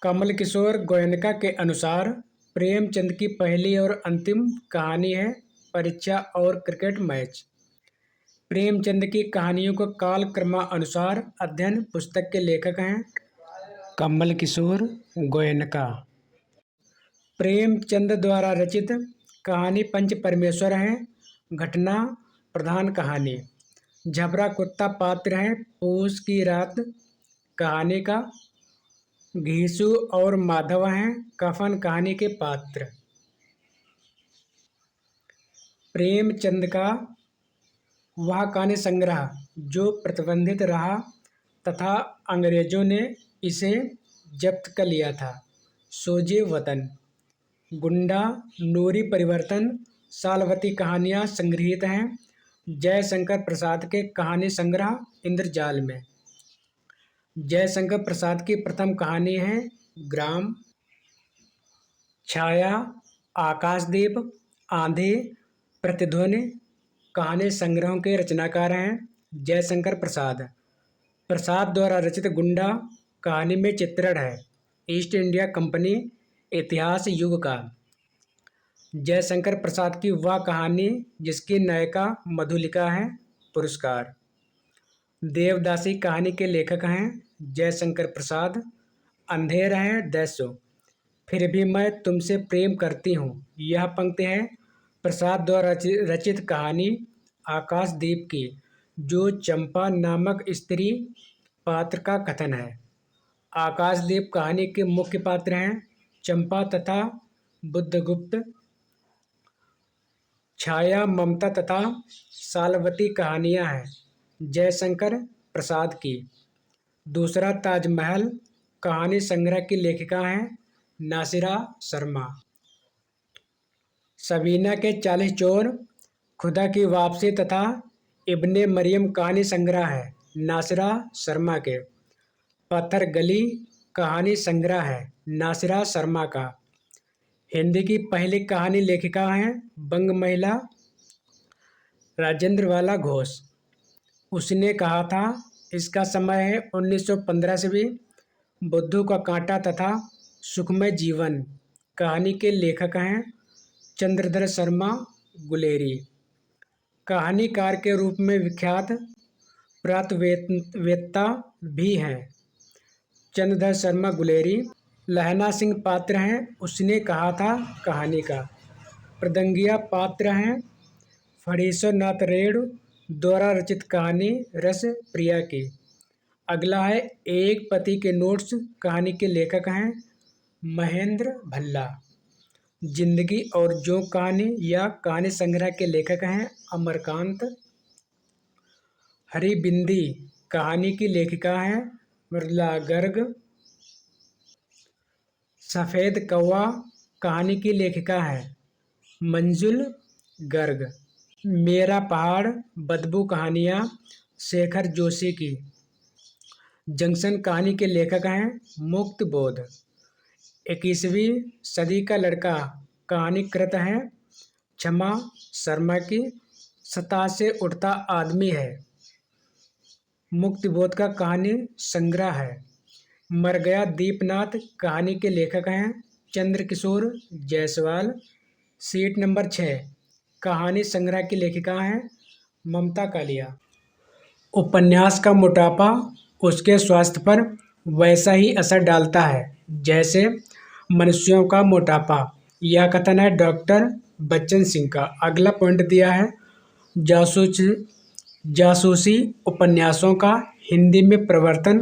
Speaker 1: कमल किशोर गोयनका के अनुसार प्रेमचंद की पहली और अंतिम कहानी है परीक्षा और क्रिकेट मैच। प्रेमचंद की कहानियों को काल क्रमानुसार अध्ययन पुस्तक के लेखक हैं कमल किशोर गोयनका। प्रेमचंद द्वारा रचित कहानी पंच परमेश्वर है घटना प्रधान कहानी। झबरा कुत्ता पात्र है पूस की रात कहानी का। घीसू और माधव हैं कफन कहानी के पात्र। प्रेमचंद का वह कहानी संग्रह जो प्रतिबंधित रहा तथा अंग्रेजों ने इसे जब्त कर लिया था सोजे वतन, गुंडा, नूरी परिवर्तन, सालवती कहानियाँ संग्रहित हैं जयशंकर प्रसाद के कहानी संग्रह इंद्रजाल में। जयशंकर प्रसाद की प्रथम कहानी है ग्राम, छाया, आकाशदीप, आंधी, प्रतिध्वनि कहानी संग्रहों के रचनाकार हैं जयशंकर प्रसाद। प्रसाद द्वारा रचित गुंडा कहानी में चित्रण है ईस्ट इंडिया कंपनी इतिहास युग का। जयशंकर प्रसाद की वह कहानी जिसकी नायिका मधुलिका है पुरस्कार। देवदासी कहानी के लेखक हैं जयशंकर प्रसाद। अंधेर है दैसो, फिर भी मैं तुमसे प्रेम करती हूँ यह पंक्ति है प्रसाद द्वारा रचित कहानी आकाशदीप की जो चंपा नामक स्त्री पात्र का कथन है। आकाशदीप कहानी के मुख्य पात्र हैं चंपा तथा बुद्धगुप्त। छाया, ममता तथा सालवती कहानियाँ हैं जयशंकर प्रसाद की। दूसरा ताजमहल कहानी संग्रह की लेखिका हैं नासिरा शर्मा। सबीना के 40 चोर, खुदा की वापसी तथा इब्ने मरियम कहानी संग्रह है नासिरा शर्मा के। पत्थर गली कहानी संग्रह है नासिरा शर्मा का। हिंदी की पहली कहानी लेखिका हैं बंग महिला राजेंद्र वाला घोष। उसने कहा था इसका समय है 1915 से भी। बुद्धू का कांटा तथा सुखमय जीवन कहानी के लेखक हैं चंद्रधर शर्मा गुलेरी। कहानीकार के रूप में विख्यात पुरातत्ववेत्ता भी हैं चंद्रधर शर्मा गुलेरी। लहना सिंह पात्र हैं उसने कहा था कहानी का। प्रदंगिया पात्र हैं फणीश्वरनाथ रेणु द्वारा रचित कहानी रस प्रिया की। अगला है एक पति के नोट्स कहानी के लेखक हैं महेंद्र भल्ला। जिंदगी और जोंक कहानी या कहानी संग्रह के लेखक हैं अमरकांत। हरी बिंदी कहानी की लेखिका हैं मृदुला गर्ग। सफ़ेद कौवा कहानी की लेखिका है मंजुल गर्ग। मेरा पहाड़, बदबू कहानियाँ, शेखर जोशी की। जंक्शन कहानी के लेखक हैं मुक्त बोध। 21वीं सदी का लड़का कहानी कृत है क्षमा शर्मा की। सतह से उठता आदमी है मुक्ति बोध का कहानी संग्रह है। मर गया दीपनाथ कहानी के लेखक हैं चंद्रकिशोर जायसवाल। सीट नंबर 6 कहानी संग्रह की लेखिका हैं ममता कालिया। उपन्यास का मोटापा उसके स्वास्थ्य पर वैसा ही असर डालता है जैसे मनुष्यों का मोटापा। यह कथन है डॉक्टर बच्चन सिंह का। अगला पॉइंट दिया है जासूस जासूसी उपन्यासों का हिंदी में प्रवर्तन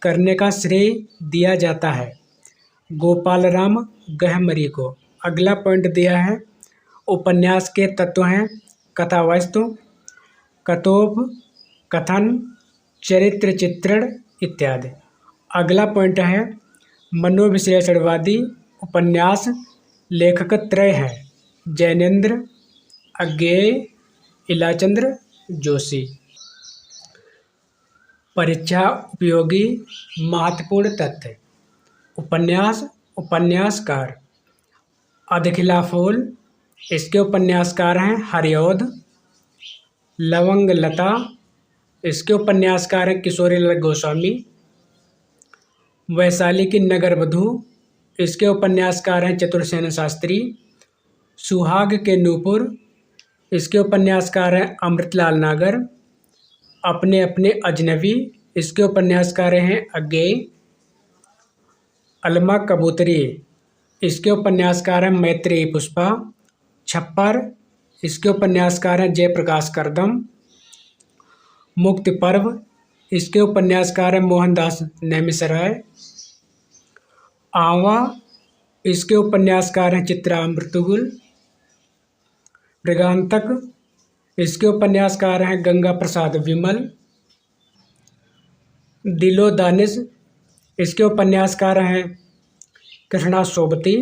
Speaker 1: करने का श्रेय दिया जाता है गोपालराम गहमरी को। अगला पॉइंट दिया है उपन्यास के तत्व हैं कथावस्तु, कथोप कथन, चरित्र चित्रण इत्यादि। अगला पॉइंट है मनोविश्लेषणवादी उपन्यास लेखक त्रय हैं जैनेन्द्र, अज्ञेय, इलाचंद्र जोशी। परीक्षा उपयोगी महत्वपूर्ण तथ्य। उपन्यासकार अधखिला फूल, इसके उपन्यासकार हैं हरिऔध। लवंग लता, इसके उपन्यासकार हैं किशोरीलाल गोस्वामी। वैशाली की नगरवधू, इसके उपन्यासकार हैं चतुरसेन शास्त्री। सुहाग के नूपुर, इसके उपन्यासकार हैं अमृतलाल नागर। अपने अपने अजनबी, इसके उपन्यासकार हैं अज्ञेय। अलमा कबूतरी, इसके उपन्यासकार हैं मैत्रेयी पुष्पा। छप्पर, इसके उपन्यासकार हैं जयप्रकाश करदम। मुक्ति पर्व, इसके उपन्यासकार हैं मोहनदास नैमिषारण्य। आवा, इसके उपन्यासकार हैं चित्रा अमृतुल। मृगांतक, इसके उपन्यासकार हैं गंगा प्रसाद विमल। दिलो दानिश, इसके उपन्यासकार हैं कृष्णा सोबती।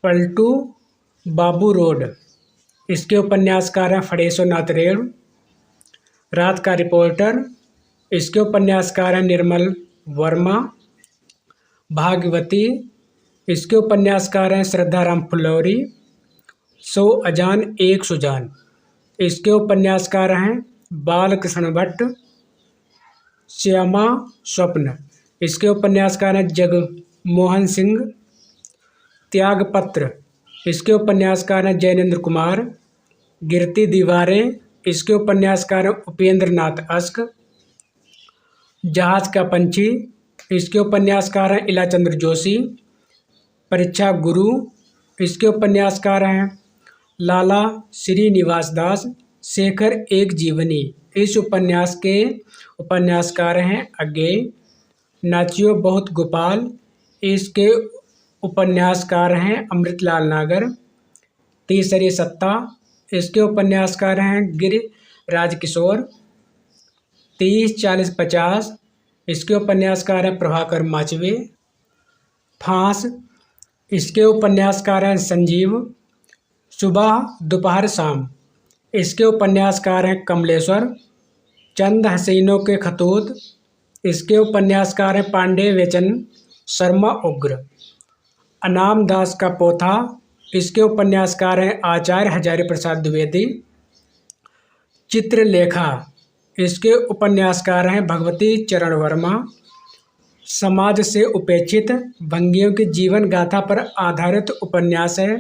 Speaker 1: पलटू बाबू रोड, इसके उपन्यासकार हैं फणेश्वर नाथ रेणु। रात का रिपोर्टर, इसके उपन्यासकार हैं निर्मल वर्मा। भागवती, इसके उपन्यासकार हैं श्रद्धाराम फुलौरी। सो अजान एक सुजान, इसके उपन्यासकार हैं बालकृष्ण भट्ट। श्यामा स्वप्न, इसके उपन्यासकार हैं जगमोहन सिंह। त्यागपत्र, इसके उपन्यासकार हैं जैनेन्द्र कुमार। गिरती दीवारें, इसके उपन्यासकार हैं उपेंद्र नाथ अश्क। जहाज का पंछी, इसके उपन्यासकार हैं इलाचंद्र जोशी। परीक्षा गुरु, इसके उपन्यासकार हैं लाला श्रीनिवास दास। शेखर एक जीवनी, इस उपन्यास के उपन्यासकार हैं अज्ञेय। नाचियो बहुत गोपाल, इसके उपन्यासकार हैं अमृतलाल नागर। तीसरी सत्ता, इसके उपन्यासकार हैं गिरिराज किशोर। 30-40-50, इसके उपन्यासकार हैं प्रभाकर माचवे। फांस, इसके उपन्यासकार हैं संजीव। सुबह दोपहर शाम, इसके उपन्यासकार हैं कमलेश्वर। चंद हसीनों के खतूत, इसके उपन्यासकार हैं पांडे वेचन शर्मा उग्र। अनाम दास का पोथा, इसके उपन्यासकार हैं आचार्य हजारी प्रसाद द्विवेदी। चित्रलेखा, इसके उपन्यासकार हैं भगवती चरण वर्मा। समाज से उपेक्षित भंगियों की जीवन गाथा पर आधारित उपन्यास है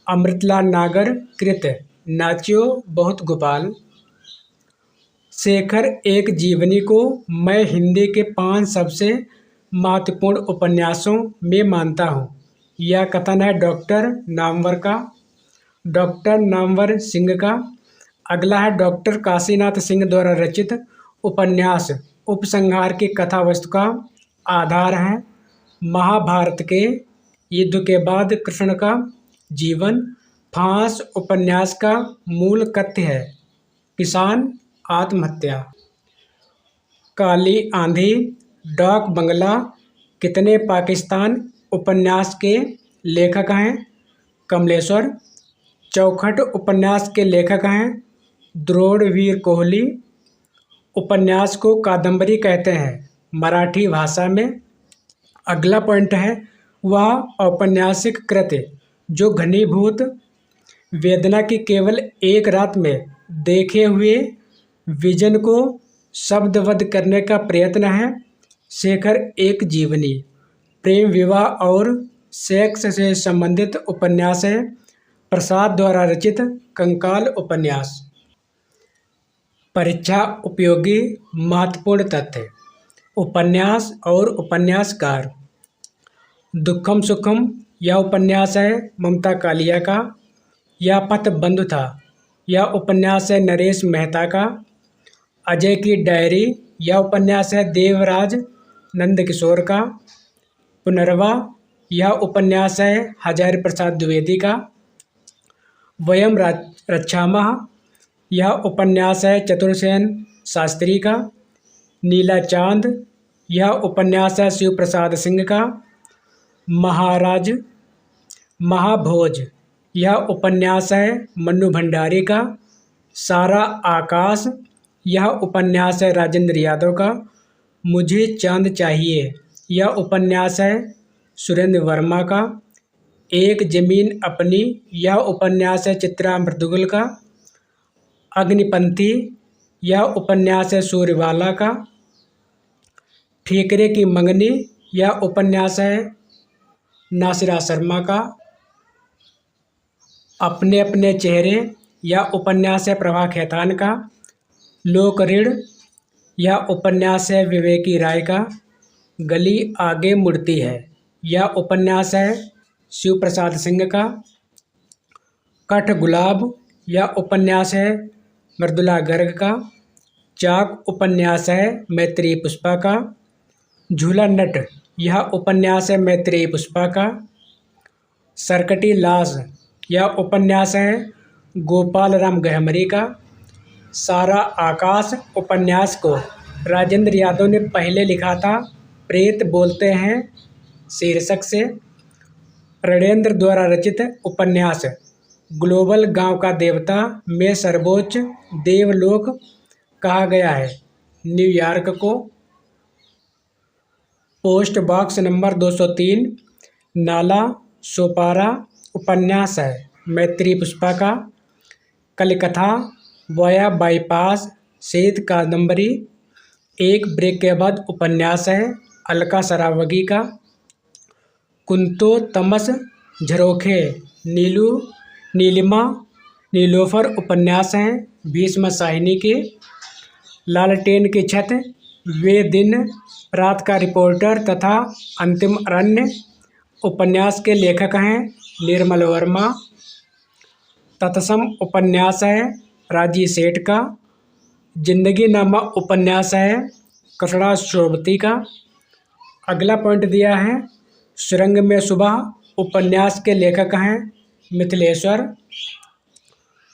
Speaker 1: अमृतलाल नागर कृत नाचियो बहुत गोपाल। शेखर एक जीवनी को मैं हिंदी के 5 सबसे महत्वपूर्ण उपन्यासों में मानता हूँ। यह कथन है डॉक्टर नामवर सिंह का। अगला है डॉक्टर काशीनाथ सिंह द्वारा रचित उपन्यास उपसंहार की कथा वस्तु का आधार है महाभारत के युद्ध के बाद कृष्ण का जीवन। फांस उपन्यास का मूल कथ्य है किसान आत्महत्या। काली आंधी, डाक बंगला, कितने पाकिस्तान उपन्यास के लेखक हैं कमलेश्वर। चौखट उपन्यास के लेखक हैं द्रोणवीर कोहली। उपन्यास को कादंबरी कहते हैं मराठी भाषा में। अगला पॉइंट है वह औपन्यासिक कृत्य जो घनीभूत वेदना की केवल एक रात में देखे हुए विजन को शब्दबद्ध करने का प्रयत्न है। शेखर एक जीवनी, प्रेम, विवाह और सेक्स से संबंधित उपन्यास है। प्रसाद द्वारा रचित कंकाल उपन्यास। परीक्षा उपयोगी महत्वपूर्ण तथ्य। उपन्यास और उपन्यासकार। दुखम सुखम यह उपन्यास है ममता कालिया का। यह पथ बंधु था यह उपन्यास है नरेश मेहता का। अजय की डायरी यह उपन्यास है देवराज नंदकिशोर का। पुनर्वा यह उपन्यास है हजारी प्रसाद द्विवेदी का। वयम रक्षामः यह उपन्यास है चतुर्सेन शास्त्री का। नीला चांद यह उपन्यास है शिव प्रसाद सिंह का। महाराज महाभोज यह उपन्यास है मन्नू भंडारी का। सारा आकाश यह उपन्यास है राजेंद्र यादव का। मुझे चांद चाहिए यह उपन्यास है सुरेंद्र वर्मा का। एक जमीन अपनी यह उपन्यास है चित्रा मृदुगल का। अग्निपंथी यह उपन्यास है सूर्यवाला का। ठीकरे की मंगनी यह उपन्यास है नासिरा शर्मा का। अपने अपने चेहरे यह उपन्यास है प्रभा खेतान का। लोक ऋण यह उपन्यास है विवेकी राय का। गली आगे मुड़ती है यह उपन्यास है शिव प्रसाद सिंह का। कठ गुलाब यह उपन्यास है मृदुला गर्ग का। चाक उपन्यास है मैत्रेयी पुष्पा का। झूला नट यह उपन्यास है मैत्रेयी पुष्पा का। सरकटी लाश यह उपन्यास है गोपाल राम गहमरी का। सारा आकाश उपन्यास को राजेंद्र यादव ने पहले लिखा था प्रेत बोलते हैं शीर्षक से। रणेंद्र द्वारा रचित उपन्यास ग्लोबल गांव का देवता में सर्वोच्च देवलोक कहा गया है न्यूयॉर्क को। Post box number 203 Nala Sopara उपन्यास है मैत्रेयी पुष्पा का। कलकथा वाया बाईपास शीत कादंबरी एक ब्रेक के बाद उपन्यास है अलका सरावगी का। कुंतो तमस झरोखे नीलू नीलिमा नीलोफर उपन्यास हैं भीष्म साहिनी के। लालटेन की छत वे दिन रात का रिपोर्टर तथा अंतिम अरण्य उपन्यास के लेखक हैं निर्मल वर्मा। तत्सम उपन्यास है राजी सेठ का। जिंदगी नामा उपन्यास है कसड़ा शोभती का। अगला पॉइंट दिया है सुरंग में सुबह उपन्यास के लेखक हैं मिथिलेश्वर।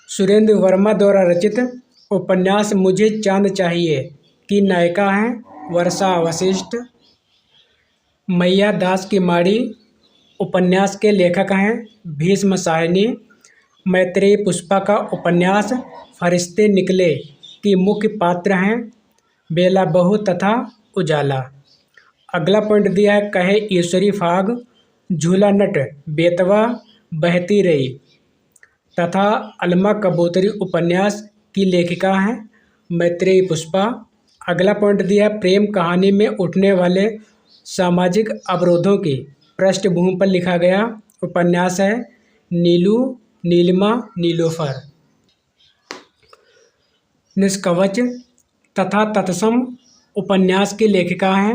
Speaker 1: सुरेंद्र वर्मा द्वारा रचित उपन्यास मुझे चांद चाहिए की नायिका हैं वर्षा वशिष्ठ। मैया दास की माड़ी उपन्यास के लेखक हैं भीष्म साहिनी। मैत्रेयी पुष्पा का उपन्यास फरिश्ते निकले की मुख्य पात्र हैं बेला बहू तथा उजाला। अगला पॉइंट दिया है कहे ईश्वरी फाग झूला नट बेतवा बहती रही तथा अलमा कबूतरी उपन्यास की लेखिका हैं मैत्रेयी पुष्पा। अगला पॉइंट दिया है प्रेम कहानी में उठने वाले सामाजिक अवरोधों की पृष्ठभूमि पर लिखा गया उपन्यास है नीलू नीलिमा नीलोफर। निष्कवच तथा तत्सम उपन्यास की लेखिका हैं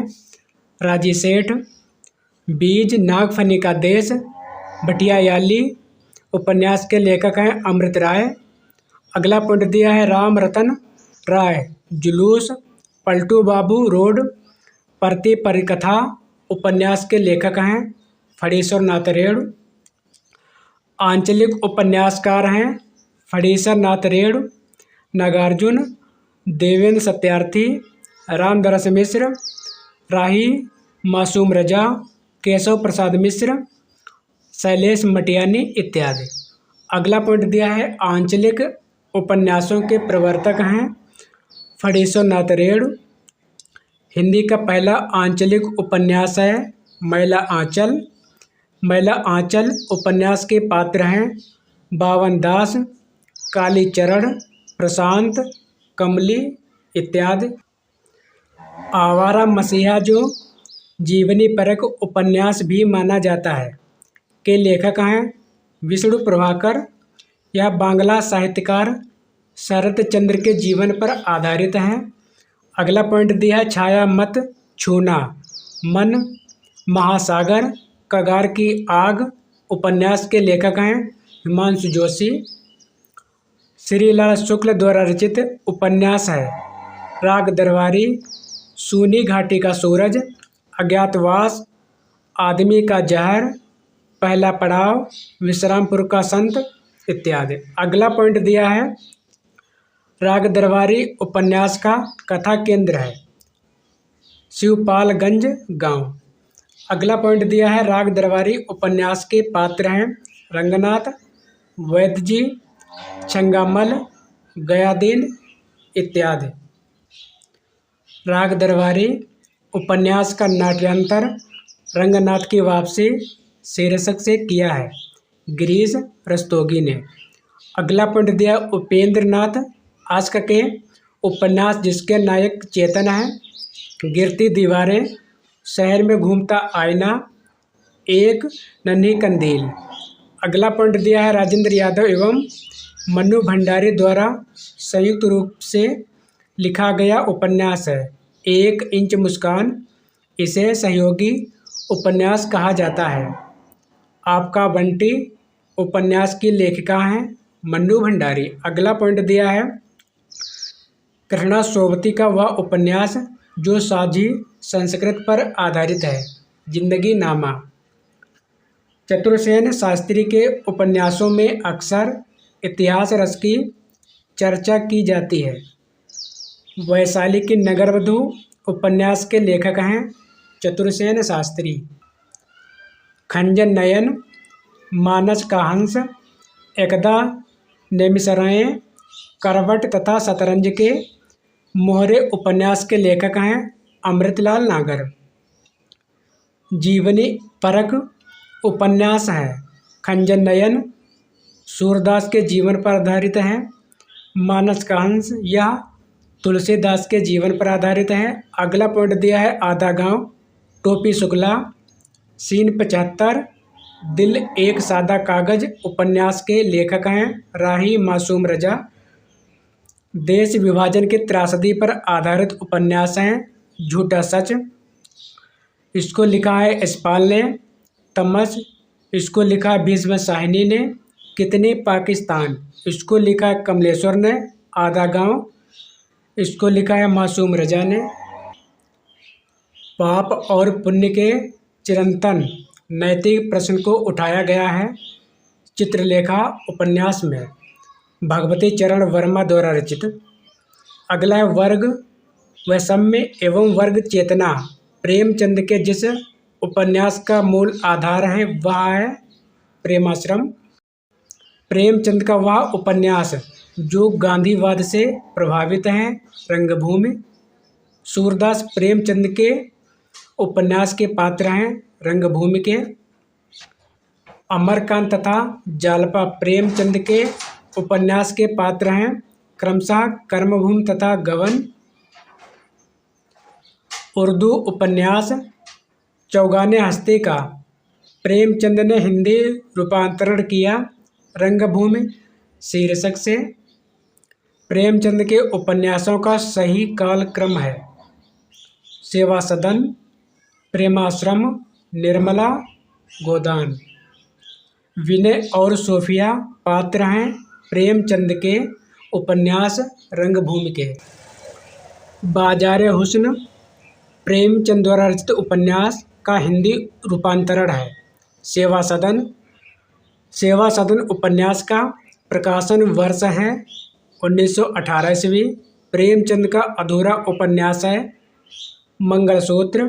Speaker 1: राजी सेठ। बीज नागफनी का देश भटियायाली उपन्यास के लेखक हैं अमृत राय। अगला पॉइंट दिया है राम रतन राय जुलूस पलटू बाबू रोड प्रति परिकथा उपन्यास के लेखक हैं फणीश्वर नाथ रेणु। आंचलिक उपन्यासकार हैं फणीश्वर नाथ रेणु, नागार्जुन, देवेंद्र सत्यार्थी, रामदरस मिश्र, राही मासूम रजा, केशव प्रसाद मिश्र, शैलेश मटियानी इत्यादि। अगला पॉइंट दिया है आंचलिक उपन्यासों के प्रवर्तक हैं फणीश्वरनाथ रेणु। हिंदी का पहला आंचलिक उपन्यास है मैला आंचल। मैला आंचल उपन्यास के पात्र हैं बावन दास, कालीचरण, प्रशांत, कमली इत्यादि। आवारा मसीहा, जो जीवनी परक उपन्यास भी माना जाता है, के लेखक हैं विष्णु प्रभाकर। यह बांग्ला साहित्यकार शरत चंद्र के जीवन पर आधारित है। अगला पॉइंट दिया है छाया मत छूना मन महासागर कगार की आग उपन्यास के लेखक हैं हिमांशु जोशी। श्रीलाल शुक्ल द्वारा रचित उपन्यास है राग दरबारी, सूनी घाटी का सूरज, अज्ञातवास, आदमी का जहर, पहला पड़ाव, विश्रामपुर का संत इत्यादि। अगला पॉइंट दिया है राग दरबारी उपन्यास का कथा केंद्र है शिवपालगंज गांव। अगला पॉइंट दिया है राग दरबारी उपन्यास के पात्र हैं रंगनाथ, वैद्य जी, छंगामल, गयादीन इत्यादि। राग दरबारी उपन्यास का नाट्यांतर रंगनाथ की वापसी शीर्षक से किया है गिरीश रस्तोगी ने। अगला पॉइंट दिया उपेंद्र नाथ आस्क के उपन्यास जिसके नायक चेतन है गिरती दीवारें, शहर में घूमता आईना, एक नन्ही कंदील। अगला पॉइंट दिया है राजेंद्र यादव एवं मन्नू भंडारी द्वारा संयुक्त रूप से लिखा गया उपन्यास है एक इंच मुस्कान। इसे सहयोगी उपन्यास कहा जाता है। आपका बंटी उपन्यास की लेखिका हैं मन्नू भंडारी। अगला पॉइंट दिया है कृष्णा सोबती का वह उपन्यास जो साझी संस्कृत पर आधारित है जिंदगी नामा। चतुरसेन शास्त्री के उपन्यासों में अक्सर इतिहास रस की चर्चा की जाती है। वैशाली की नगरवधू उपन्यास के लेखक हैं चतुरसेन शास्त्री। खंजन नयन, मानस का हंस, एकदा नेमिसराय, करवट तथा शतरंज के मोहरे उपन्यास के लेखक हैं अमृतलाल नागर। जीवनी परक उपन्यास है खंजन नयन, सूरदास के जीवन पर आधारित है। मानस का हंस यह तुलसीदास के जीवन पर आधारित है। अगला पॉइंट दिया है आधा गांव टोपी शुक्ला। सीन 75 दिल एक सादा कागज उपन्यास के लेखक हैं राही मासूम रजा। देश विभाजन की त्रासदी पर आधारित उपन्यास हैं झूठा सच। इसको लिखा है यशपाल ने। तमस इसको लिखा है भीष्म साहिनी ने। कितने पाकिस्तान इसको लिखा है कमलेश्वर ने। आधा गांव इसको लिखा है मासूम रजा ने। पाप और पुण्य के चिरंतन नैतिक प्रश्न को उठाया गया है चित्रलेखा उपन्यास में भगवती चरण वर्मा द्वारा रचित। अगला है वर्ग वैषम्य एवं वर्ग चेतना। प्रेमचंद के जिस उपन्यास का मूल आधार है वह है प्रेमाश्रम। प्रेमचंद का वह उपन्यास जो गांधीवाद से प्रभावित है रंगभूमि। सूरदास प्रेमचंद के उपन्यास के पात्र हैं रंगभूमि के। अमरकांत तथा जालपा प्रेमचंद के उपन्यास के पात्र हैं क्रमशः कर्मभूमि तथा गबन। उर्दू उपन्यास चौगाने हस्ती का प्रेमचंद ने हिंदी रूपांतरण किया रंगभूमि शीर्षक से। प्रेमचंद के उपन्यासों का सही कालक्रम है सेवा सदन, प्रेमाश्रम, निर्मला, गोदान। विनय और सोफिया पात्र हैं प्रेमचंद के उपन्यास रंगभूमि के। बाजारे हुस्न प्रेमचंद द्वारा रचित उपन्यास का हिंदी रूपांतरण है सेवा सदन। सेवा सदन उपन्यास का प्रकाशन वर्ष है 1918 ईस्वी। प्रेमचंद का अधूरा उपन्यास है मंगलसूत्र।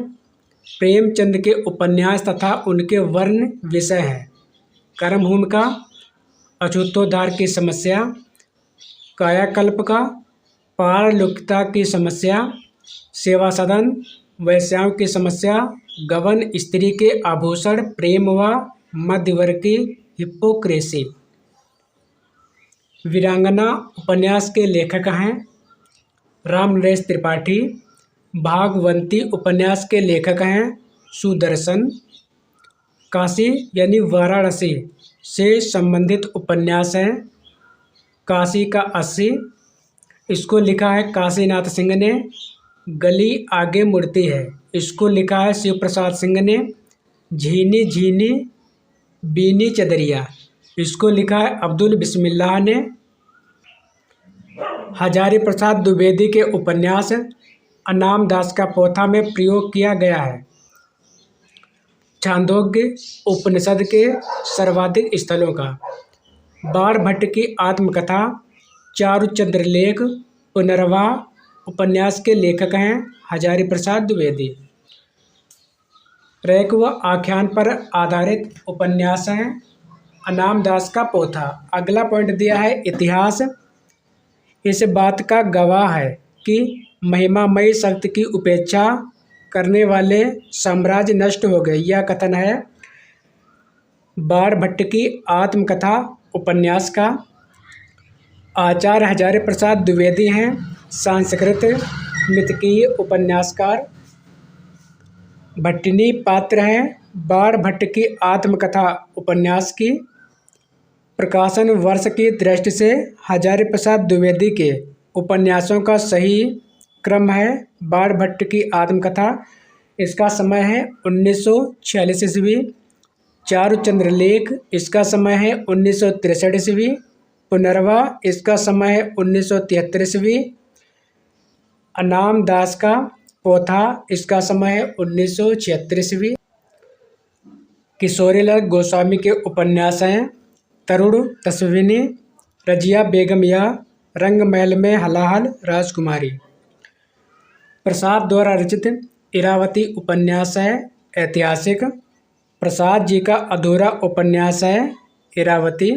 Speaker 1: प्रेमचंद के उपन्यास तथा उनके वर्ण विषय हैं कर्मभूमि का अछूतोद्धार की समस्या, कायाकल्प का, पारलौकिकता की समस्या, सेवा सदन, वैश्याओं की समस्या, गबन, स्त्री के आभूषण, प्रेम व मध्यवर्ग की हिपोक्रेसी। वीरांगना उपन्यास के लेखक हैं राम नरेश त्रिपाठी। भागवंती उपन्यास के लेखक हैं सुदर्शन। काशी यानी वाराणसी से संबंधित उपन्यास है काशी का 80। इसको लिखा है काशीनाथ सिंह ने। गली आगे मुड़ती है, इसको लिखा है शिव प्रसाद सिंह ने। झीनी झीनी बीनी चदरिया, इसको लिखा है अब्दुल बिस्मिल्लाह ने। हजारी प्रसाद द्विवेदी के उपन्यास अनाम दास का पोथा में प्रयोग किया गया है। छांदोग्य उपनिषद के सर्वाधिक स्थलों का। बाणभट्ट की आत्मकथा चारुचंद्र लेख पुनर्वाह उपन्यास के लेखक हैं हजारी प्रसाद द्विवेदी। रैक व आख्यान पर आधारित उपन्यास हैं अनाम दास का पोथा। अगला पॉइंट दिया है इतिहास। इस बात का गवाह है कि महिमामयी शक्ति की उपेक्षा करने वाले साम्राज्य नष्ट हो गए। यह कथन है बाणभट्ट की आत्मकथा उपन्यास का। आचार्य हजारी प्रसाद द्विवेदी हैं संस्कृत मिथकीय उपन्यासकार। भट्टिनी पात्र हैं बाणभट्ट की आत्मकथा उपन्यास की। प्रकाशन वर्ष की दृष्टि से हजारी प्रसाद द्विवेदी के उपन्यासों का सही क्रम है बाणभट्ट की आत्मकथा। इसका समय है 1946 ईस्वी। चारुचंद्र लेख, इसका समय है 1963 ईस्वी। पुनर्वाह, इसका समय है 1973 ईस्वी। अनाम दास का पोथा, इसका समय है 1976 ईस्वी। किशोरीलाल गोस्वामी के उपन्यास हैं तरुण तस्विनी, रजिया बेगम या रंगमहल में हलाहल राजकुमारी। प्रसाद द्वारा रचित इरावती उपन्यास है ऐतिहासिक। प्रसाद जी का अधूरा उपन्यास है इरावती।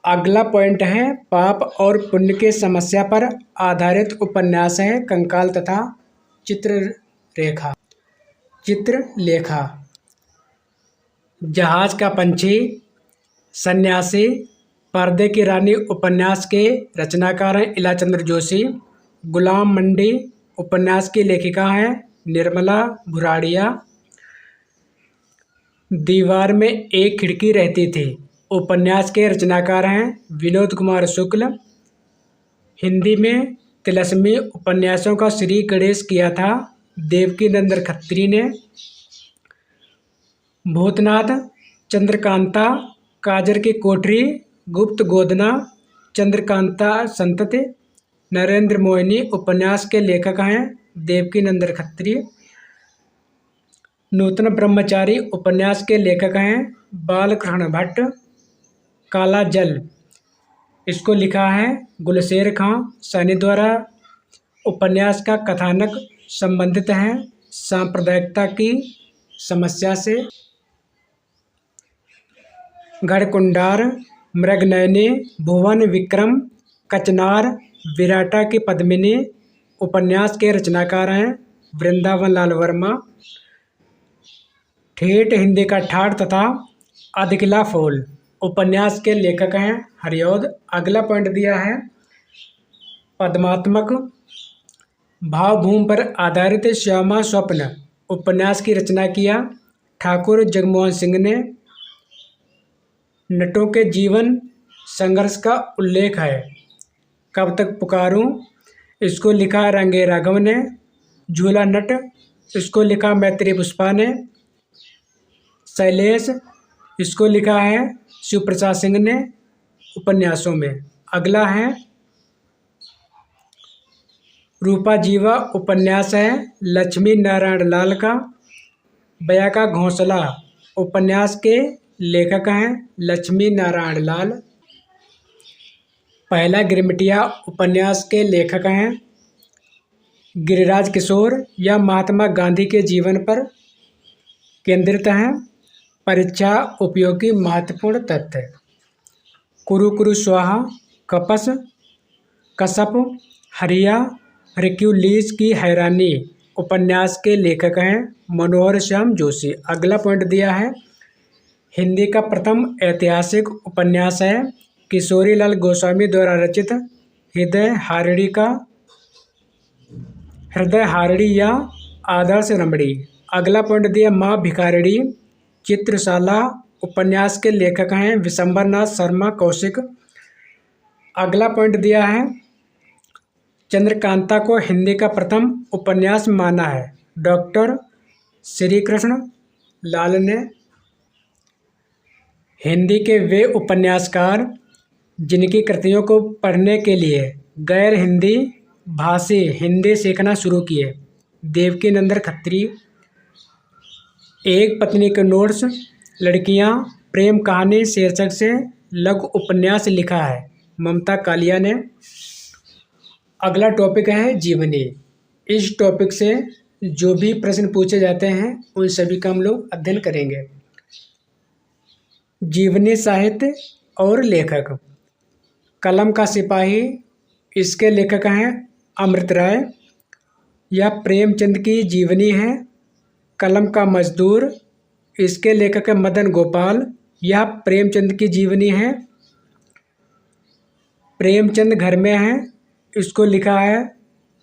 Speaker 1: अगला पॉइंट है पाप और पुण्य के समस्या पर आधारित उपन्यास है कंकाल तथा चित्रलेखा। चित्रलेखा। जहाज का पंछी, सन्यासी, पर्दे की रानी उपन्यास के रचनाकार हैं इलाचंद्र जोशी। गुलाम मंडी उपन्यास की लेखिका हैं निर्मला भुराड़िया। दीवार में एक खिड़की रहती थी उपन्यास के रचनाकार हैं विनोद कुमार शुक्ल। हिंदी में तिलस्मी उपन्यासों का श्री गणेश किया था देवकी नंदन खत्री ने। भूतनाथ, चंद्रकांता, काजर की कोठरी, गुप्त गोदना, चंद्रकांता संतति, नरेंद्र मोहिनी उपन्यास के लेखक हैं देवकी नंदन खत्री। नूतन ब्रह्मचारी उपन्यास के लेखक हैं बालकृष्ण भट्ट। काला जल, इसको लिखा है गुलशेर खां सैनी द्वारा। उपन्यास का कथानक संबंधित है सांप्रदायिकता की समस्या से। गढ़कुंडार, मृगनयनी, भुवन विक्रम, कचनार, विराटा की पद्मिनी उपन्यास के रचनाकार हैं वृंदावन लाल वर्मा। ठेठ हिंदी का ठाठ तथा अधकिला फूल उपन्यास के लेखक हैं हरिऔध। अगला पॉइंट दिया है पद्मात्मक। भावभूमि पर आधारित श्यामा स्वप्न उपन्यास की रचना किया ठाकुर जगमोहन सिंह ने। नटों के जीवन संघर्ष का उल्लेख है कब तक पुकारूं, इसको लिखा रंगे राघव ने। झूला नट, इसको लिखा मैत्री पुष्पा ने। शैलेश, इसको लिखा है शिव प्रसाद सिंह ने उपन्यासों में। अगला है रूपा जीवा उपन्यास है लक्ष्मी नारायण लाल का। बया का घोंसला उपन्यास के लेखक हैं लक्ष्मी नारायण लाल। पहला गिरमिटिया उपन्यास के लेखक हैं गिरिराज किशोर। यह महात्मा गांधी के जीवन पर केंद्रित हैं। परीक्षा उपयोगी महत्वपूर्ण तथ्य। कुरु कुरु स्वाहा, कपस, कश्यप, हरिया, हरक्यूलिस की हैरानी उपन्यास के लेखक हैं मनोहर श्याम जोशी। अगला पॉइंट दिया है, हिंदी का प्रथम ऐतिहासिक उपन्यास है किशोरीलाल गोस्वामी द्वारा रचित हृदय हारड़ी या आदर्श रमणी। अगला पॉइंट दिया, माँ भिखारिणी चित्रशाला उपन्यास के लेखक हैं विशंबरनाथ शर्मा कौशिक। अगला पॉइंट दिया है, चंद्रकांता को हिंदी का प्रथम उपन्यास माना है डॉक्टर श्री कृष्ण लाल ने। हिंदी के वे उपन्यासकार जिनकी कृतियों को पढ़ने के लिए गैर हिंदी भाषी हिंदी सीखना शुरू किए। देवकीनंदन खत्री, एक पत्नी के नोट्स, लड़कियां, प्रेम कहानी शीर्षक से लघु उपन्यास लिखा है ममता कालिया ने। अगला टॉपिक है जीवनी। इस टॉपिक से जो भी प्रश्न पूछे जाते हैं उन सभी का हम लोग अध्ययन करेंगे। जीवनी साहित्य और लेखक। कलम का सिपाही, इसके लेखक हैं अमृत राय। यह प्रेमचंद की जीवनी है। कलम का मजदूर, इसके लेखक है मदन गोपाल। यह प्रेमचंद की जीवनी है। प्रेमचंद घर में है, इसको लिखा है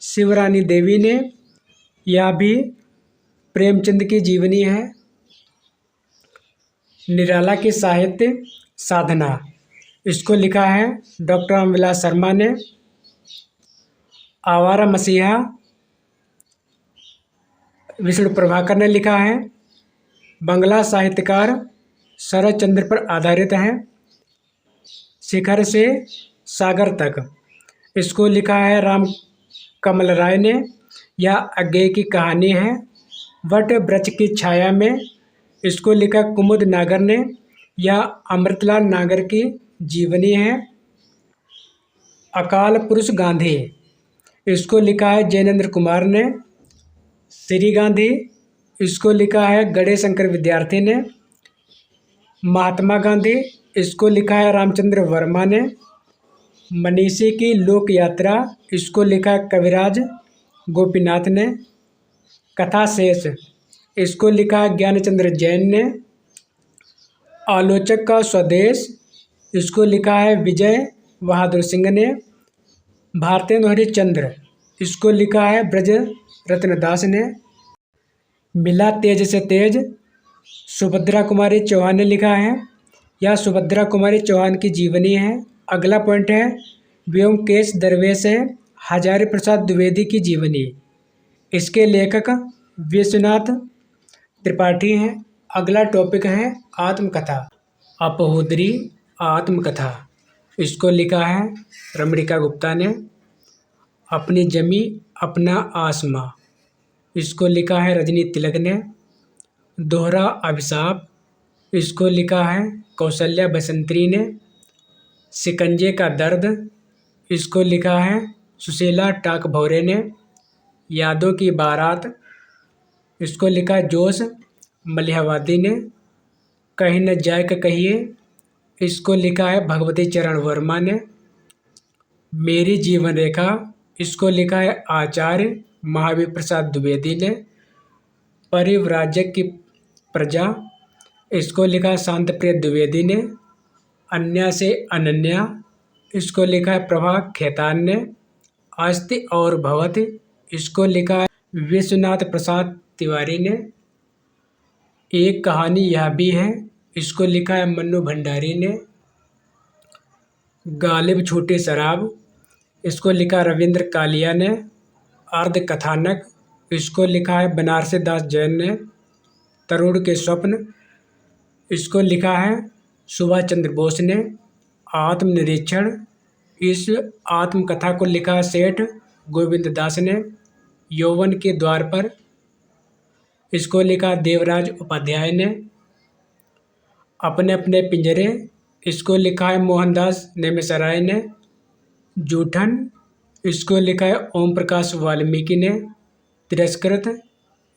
Speaker 1: शिवरानी देवी ने। यह भी प्रेमचंद की जीवनी है। निराला की साहित्य साधना, इसको लिखा है डॉक्टर रामविलास शर्मा ने। आवारा मसीहा विष्णु प्रभाकर ने लिखा है। बंगला साहित्यकार शरद चंद्र पर आधारित है। शिखर से सागर तक, इसको लिखा है राम कमल राय ने। यह अज्ञेय की कहानी है। वट वृक्ष की छाया में, इसको लिखा कुमुद नागर ने। यह अमृतलाल नागर की जीवनी है। अकाल पुरुष गांधी, इसको लिखा है जैनेन्द्र कुमार ने। श्री गांधी, इसको लिखा है गणेश शंकर विद्यार्थी ने। महात्मा गांधी, इसको लिखा है रामचंद्र वर्मा ने। मनीषी की लोक यात्रा, इसको लिखा है कविराज गोपीनाथ ने। कथा शेष, इसको लिखा है ज्ञानचंद्र जैन ने। आलोचक का स्वदेश, इसको लिखा है विजय बहादुर सिंह ने। भारतेंदु हरिश्चंद्र, इसको लिखा है ब्रज रत्न दास ने। मिला तेज से तेज, सुभद्रा कुमारी चौहान ने लिखा है। यह सुभद्रा कुमारी चौहान की जीवनी है। अगला पॉइंट है, व्योमकेश दरवेश है हजारी प्रसाद द्विवेदी की जीवनी। इसके लेखक विश्वनाथ त्रिपाठी हैं। अगला टॉपिक है आत्मकथा। अपहोदरी आत्मकथा, इसको लिखा है रमणिका गुप्ता ने। अपनी जमी अपना आसमां, इसको लिखा है रजनी तिलक ने। दोहरा अभिशाप, इसको लिखा है कौशल्या बसंत्री ने। शिकंजे का दर्द, इसको लिखा है सुशीला टाक भौरे ने। यादों की बारात, इसको लिखा है जोश मलिहाबादी ने। कहीं न जाए के कहिए, इसको लिखा है भगवती चरण वर्मा ने। मेरी जीवन रेखा, इसको लिखा है आचार्य महावीर प्रसाद द्विवेदी ने। परिव्राजक की प्रजा, इसको लिखा है शांतप्रिय द्विवेदी ने। अन्या से अनन्या, इसको लिखा है प्रभा खेतान ने। अस्ति और भवति, इसको लिखा है विश्वनाथ प्रसाद तिवारी ने। एक कहानी यह भी है, इसको लिखा है मन्नू भंडारी ने। गालिब छूटी शराब, इसको लिखा रविंद्र कालिया ने। अर्ध कथानक, इसको लिखा है बनारसी दास जैन ने। तरुण के स्वप्न, इसको लिखा है सुभाष चंद्र बोस ने। आत्मनिरीक्षण, इस आत्मकथा को लिखा है सेठ गोविंद दास ने। यौवन के द्वार पर, इसको लिखा देवराज उपाध्याय ने। अपने अपने पिंजरे, इसको लिखा है मोहनदास नेमिषराय ने। जूठन, इसको लिखा है ओम प्रकाश वाल्मीकि ने। तिरस्कृत,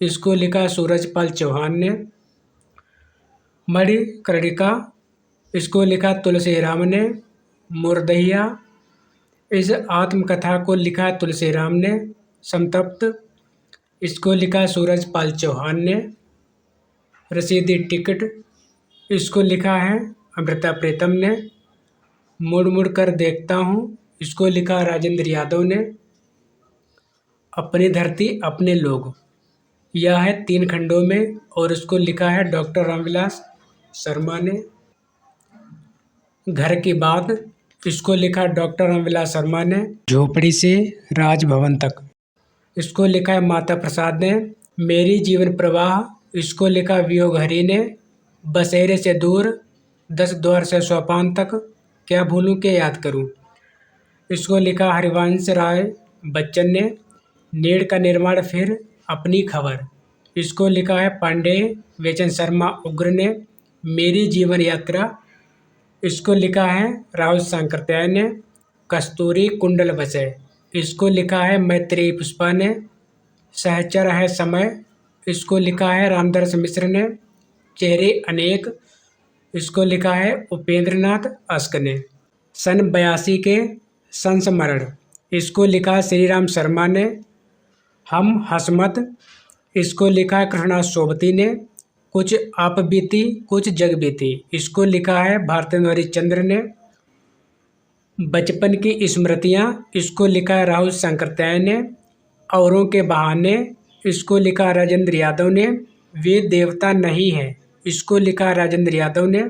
Speaker 1: इसको लिखा है सूरजपाल चौहान ने। मणिकर्णिका, इसको लिखा तुलसी राम ने। मुर्दहिया। इस आत्मकथा को लिखा तुलसीराम ने। संतप्त, इसको लिखा सूरजपाल चौहान ने। रसीदी टिकट, इसको लिखा है अमृता प्रीतम ने। मुड़ मुड़ कर देखता हूँ, इसको लिखा राजेंद्र यादव ने। अपनी धरती अपने लोग, यह है 3 खंडों में और इसको लिखा है डॉक्टर रामविलास शर्मा ने। घर की बात, इसको लिखा डॉक्टर रामविलास शर्मा ने। झोपड़ी से राजभवन तक, इसको लिखा है माता प्रसाद ने। मेरी जीवन प्रवाह, इसको लिखा वियोग हरि ने। बसेरे से दूर, 10 द्वार से सोपान तक, क्या भूलूं क्या याद करूं, इसको लिखा हरिवंश राय बच्चन ने। नीड़ का निर्माण फिर, अपनी खबर, इसको लिखा है पांडेय वेचन शर्मा उग्र ने। मेरी जीवन यात्रा, इसको लिखा है राहुल सांकृत्याय ने। कस्तूरी कुंडल बसे, इसको लिखा है मैत्रेयी पुष्पा ने। सहचर है समय, इसको लिखा है रामदर्श मिश्र ने। चेहरे अनेक, इसको लिखा है उपेंद्रनाथ अश्क ने। सन 82 के संस्मरण, इसको लिखा है श्रीराम शर्मा ने। हम हसमत, इसको लिखा है कृष्णदास सोबती ने। कुछ आप बीती कुछ जग बीती, इसको लिखा है भारतेंदु हरिश्चंद्र ने। बचपन की स्मृतियाँ, इसको लिखा है राहुल सांकृत्याय ने। औरों के बहाने, इसको लिखा है राजेंद्र यादव ने। वे देवता नहीं है, इसको लिखा है राजेंद्र यादव ने।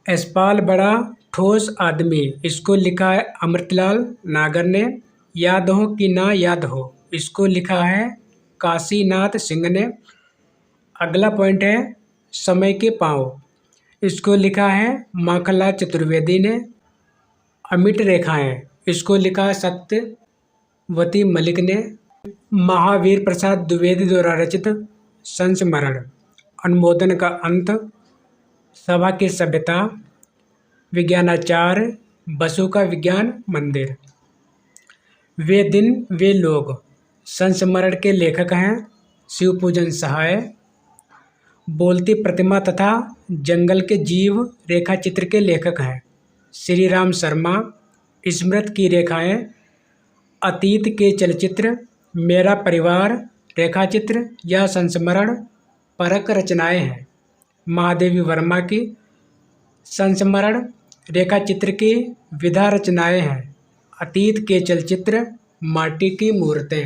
Speaker 1: यशपाल बड़ा ठोस आदमी, इसको लिखा है अमृतलाल नागर ने। याद हो कि ना याद हो, इसको लिखा है काशीनाथ सिंह ने। अगला पॉइंट है समय के पाँव, इसको लिखा है माखनलाल चतुर्वेदी ने। अमिट रेखाएं, इसको लिखा है सत्यवती मलिक ने। महावीर प्रसाद द्विवेदी द्वारा रचित संस्मरण, अनुमोदन का अंत, सभा की सभ्यता, विज्ञानाचार्य बसु का विज्ञान मंदिर। वे दिन वे लोग संस्मरण के लेखक हैं शिवपूजन सहाय। बोलती प्रतिमा तथा जंगल के जीव रेखा चित्र के लेखक हैं श्रीराम शर्मा। स्मृत की रेखाएं, अतीत के चलचित्र, मेरा परिवार रेखाचित्र या संस्मरण परक रचनाएं हैं महादेवी वर्मा की। संस्मरण रेखाचित्र की विधा रचनाएं हैं। अतीत के चलचित्र, माटी की मूर्तें।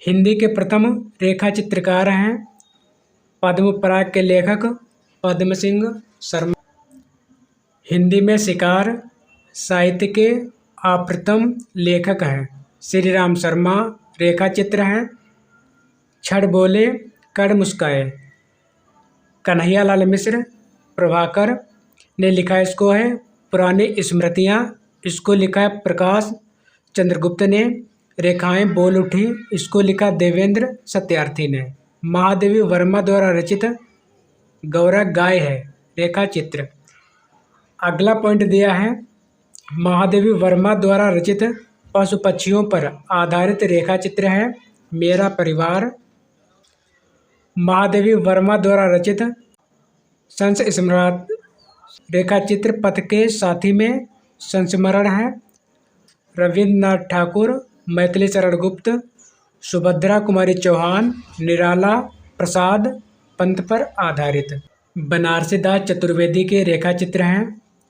Speaker 1: हिंदी के प्रथम रेखा चित्रकार हैं पद्म पराग के लेखक पद्म सिंह शर्मा। हिंदी में शिकार साहित्य के अप्रथम लेखक हैं श्रीराम शर्मा। रेखा चित्र हैं छड़ बोले कड़ मुस्काए, कन्हैयालाल मिश्र। प्रभाकर ने लिखा इसको है पुरानी स्मृतियाँ, इसको लिखा है प्रकाश चंद्रगुप्त ने। रेखाएं बोल उठी, इसको लिखा देवेंद्र सत्यार्थी ने। महादेवी वर्मा द्वारा रचित गौरा गाय है रेखा चित्र। अगला पॉइंट दिया है महादेवी वर्मा द्वारा रचित पशु पक्षियों पर आधारित रेखा चित्र है मेरा परिवार। महादेवी वर्मा द्वारा रचित संस्मरण रेखा चित्र पथ के साथी में संस्मरण है। रविन्द्रनाथ ठाकुर, मैथिली शरण गुप्त, सुभद्रा कुमारी चौहान, निराला प्रसाद पंत पर आधारित। बनारसी दास चतुर्वेदी के रेखा चित्र हैं।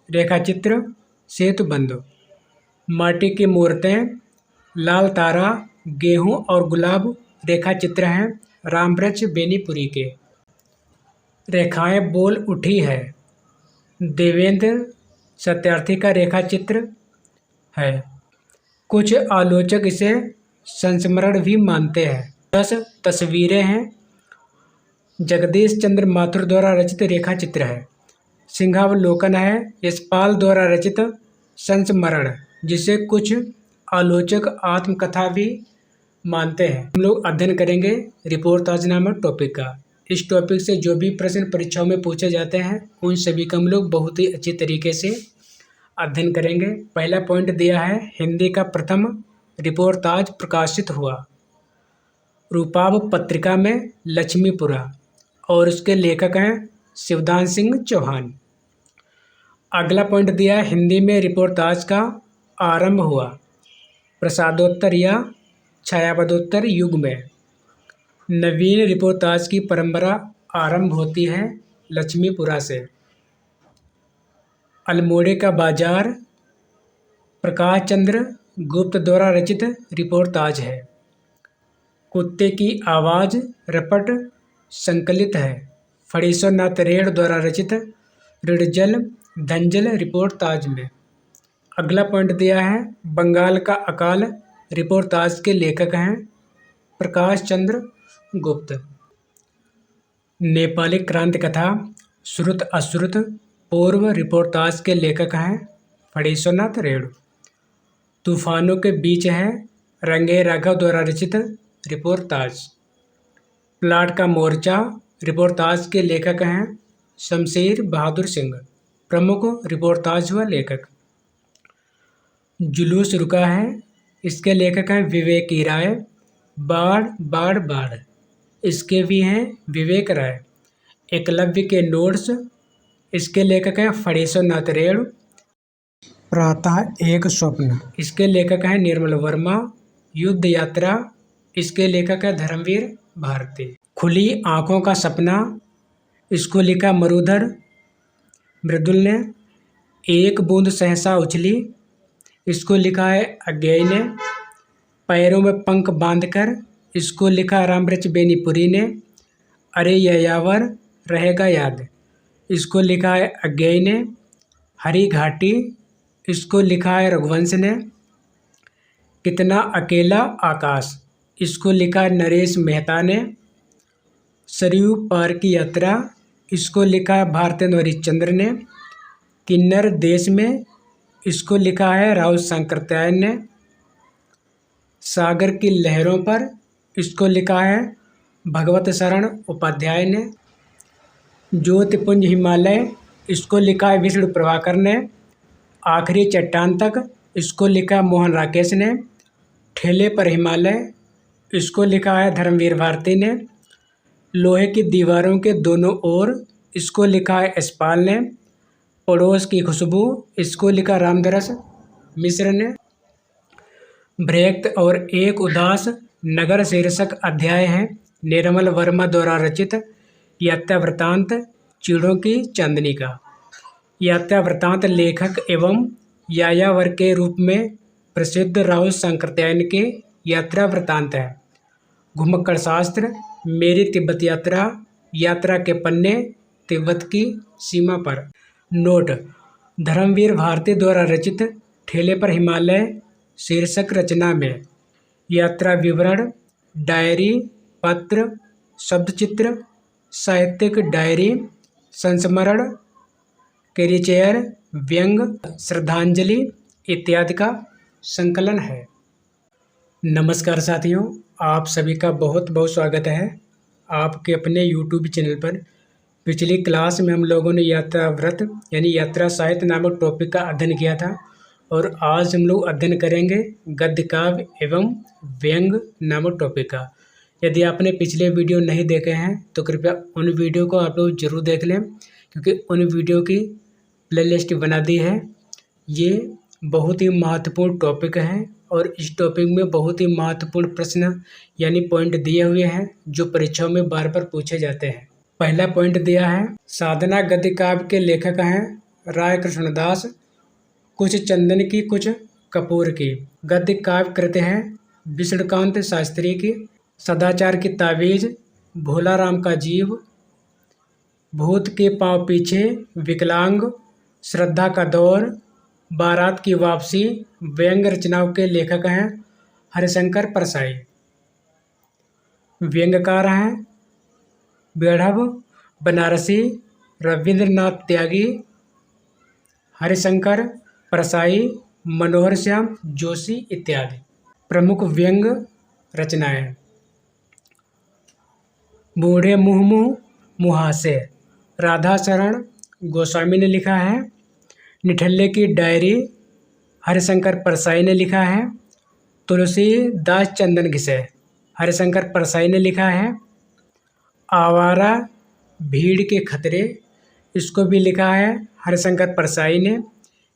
Speaker 1: रेखा चित्र सेतु बंधु। माटी की मूर्तें, लाल तारा, गेहूं और गुलाब रेखा चित्र हैं रामवृक्ष बेनीपुरी के। रेखाएं बोल उठी है देवेंद्र सत्यार्थी का रेखा चित्र है। कुछ आलोचक इसे संस्मरण भी मानते हैं। 10 तस्वीरें हैं जगदीश चंद्र माथुर द्वारा रचित रेखा चित्र है। सिंहावलोकन है यशपाल द्वारा रचित संस्मरण, जिसे कुछ आलोचक आत्मकथा भी मानते हैं। हम लोग अध्ययन करेंगे रिपोर्टाज नामक टॉपिक का। इस टॉपिक से जो भी प्रश्न परीक्षाओं में पूछे जाते हैं उन सभी का हम लोग बहुत ही अच्छी तरीके से अध्ययन करेंगे। पहला पॉइंट दिया है हिंदी का प्रथम रिपोर्टाज प्रकाशित हुआ रूपाब पत्रिका में लक्ष्मीपुरा और उसके लेखक हैं शिवदान सिंह चौहान। अगला पॉइंट दिया है, हिंदी में रिपोर्टाज का आरंभ हुआ प्रसादोत्तर या छायावादोत्तर युग में। नवीन रिपोर्टाज की परंपरा आरंभ होती है लक्ष्मीपुरा से। अल्मोड़े का बाजार प्रकाश चंद्र गुप्त द्वारा रचित रिपोर्टाज है। कुत्ते की आवाज़ रपट संकलित है फणीश्वरनाथ रेड़ द्वारा रचित ऋणजल धंजल रिपोर्टाज में। अगला पॉइंट दिया है, बंगाल का अकाल रिपोर्टाज के लेखक हैं प्रकाश चंद्र गुप्त। नेपाली क्रांति कथा श्रुत अश्रुत पूर्व रिपोर्टाज के लेखक हैं फणीश्वरनाथ रेड़। तूफानों के बीच है रंगे राघव द्वारा रचित रिपोर्टाज। प्लाट का मोर्चा रिपोर्टाज के लेखक हैं शमशेर बहादुर सिंह, प्रमुख रिपोर्टाज व लेखक। जुलूस रुका है, इसके लेखक हैं विवेकी राय। बाढ़ बाढ़ बाढ़, इसके भी हैं विवेक राय। एकलव्य के नोट्स, इसके लेखक हैं फणीश्वरनाथ रेड़। प्रातः एक स्वप्न, इसके लेखक हैं निर्मल वर्मा। युद्ध यात्रा, इसके लेखक हैं धर्मवीर भारती। खुली आंखों का सपना, इसको लिखा मरुधर मृदुल ने। एक बूंद सहसा उछली, इसको लिखा है अज्ञेय ने। पैरों में पंख बांधकर, इसको लिखा रामवृक्ष बेनीपुरी ने। अरे यह यावर रहेगा याद, इसको लिखा है अज्ञेय ने। हरी घाटी, इसको लिखा है रघुवंश ने। कितना अकेला आकाश, इसको लिखा है नरेश मेहता ने। सरयू पार की यात्रा, इसको लिखा है भारतेंदु हरिश्चंद्र ने। किन्नर देश में, इसको लिखा है राव सांकृत्यायन ने। सागर की लहरों पर, इसको लिखा है भगवत शरण उपाध्याय ने। ज्योतिपुंज हिमालय, इसको लिखा है विष्णु प्रभाकर ने। आखिरी चट्टान तक, इसको लिखा है मोहन राकेश ने। ठेले पर हिमालय, इसको लिखा है धर्मवीर भारती ने। लोहे की दीवारों के दोनों ओर, इसको लिखा है यशपाल ने। पड़ोस की खुशबू, इसको लिखा रामदरस मिश्र ने। भ्रेक्त और एक उदास नगर शीर्षक अध्याय है निर्मल वर्मा द्वारा रचित यात्रा वृतांत चीड़ों की चांदनी का। यात्रा वृतांत लेखक एवं यायावर के रूप में प्रसिद्ध राव सांकृत्यायन के यात्रा वृतांत है। घुमक्कड़ शास्त्र, मेरी तिब्बत यात्रा, यात्रा के पन्ने, तिब्बत की सीमा पर। नोट, धर्मवीर भारती द्वारा रचित ठेले पर हिमालय शीर्षक रचना में यात्रा विवरण, डायरी, पत्र, शब्दचित्र, साहित्यिक डायरी, संस्मरण, कैरियर, व्यंग, श्रद्धांजलि इत्यादि का संकलन है। नमस्कार साथियों, आप सभी का बहुत बहुत स्वागत है आपके अपने YouTube चैनल पर। पिछली क्लास में हम लोगों ने यात्रा व्रत यानी यात्रा साहित्य नामक टॉपिक का अध्ययन किया था और आज हम लोग अध्ययन करेंगे गद्य काव्य एवं व्यंग नामक टॉपिक का। यदि आपने पिछले वीडियो नहीं देखे हैं तो कृपया उन वीडियो को आप लोग जरूर देख लें, क्योंकि उन वीडियो की प्लेलिस्ट बना दी है। ये बहुत ही महत्वपूर्ण टॉपिक है और इस टॉपिक में बहुत ही महत्वपूर्ण प्रश्न यानी पॉइंट दिए हुए हैं जो परीक्षाओं में बार बार पूछे जाते हैं। पहला पॉइंट दिया है, साधना गद्य काव्य के लेखक हैं राय कृष्णदास, कुछ चंदन की कुछ कपूर की। गद्य काव्य कृत है विष्णुकांत शास्त्री की। सदाचार की तावीज, भोला राम का जीव, भूत के पांव पीछे, विकलांग, श्रद्धा का दौर, बारात की वापसी। व्यंग रचनाओं के लेखक हैं हरिशंकर परसाई। व्यंगकार हैं बेढ़व बनारसी, रविंद्रनाथ त्यागी, हरिशंकर परसाई, मनोहर श्याम जोशी इत्यादि। प्रमुख व्यंग रचनाएं, बूढ़े मुँह मुँह मुहासे, राधा शरण गोस्वामी ने लिखा है। निठल्ले की डायरी, हरिशंकर परसाई ने लिखा है। तुलसीदास चंदन घिसे, हरिशंकर परसाई ने लिखा है। आवारा भीड़ के खतरे, इसको भी लिखा है हरिशंकर परसाई ने।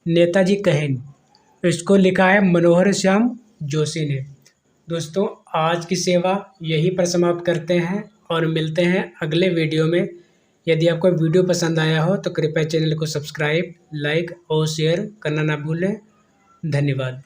Speaker 1: नेताजी कहेन, इसको लिखा है मनोहर श्याम जोशी ने। दोस्तों, आज की सेवा यहीं पर समाप्त करते हैं और मिलते हैं अगले वीडियो में। यदि आपको वीडियो पसंद आया हो तो कृपया चैनल को सब्सक्राइब, लाइक और शेयर करना ना भूलें। धन्यवाद।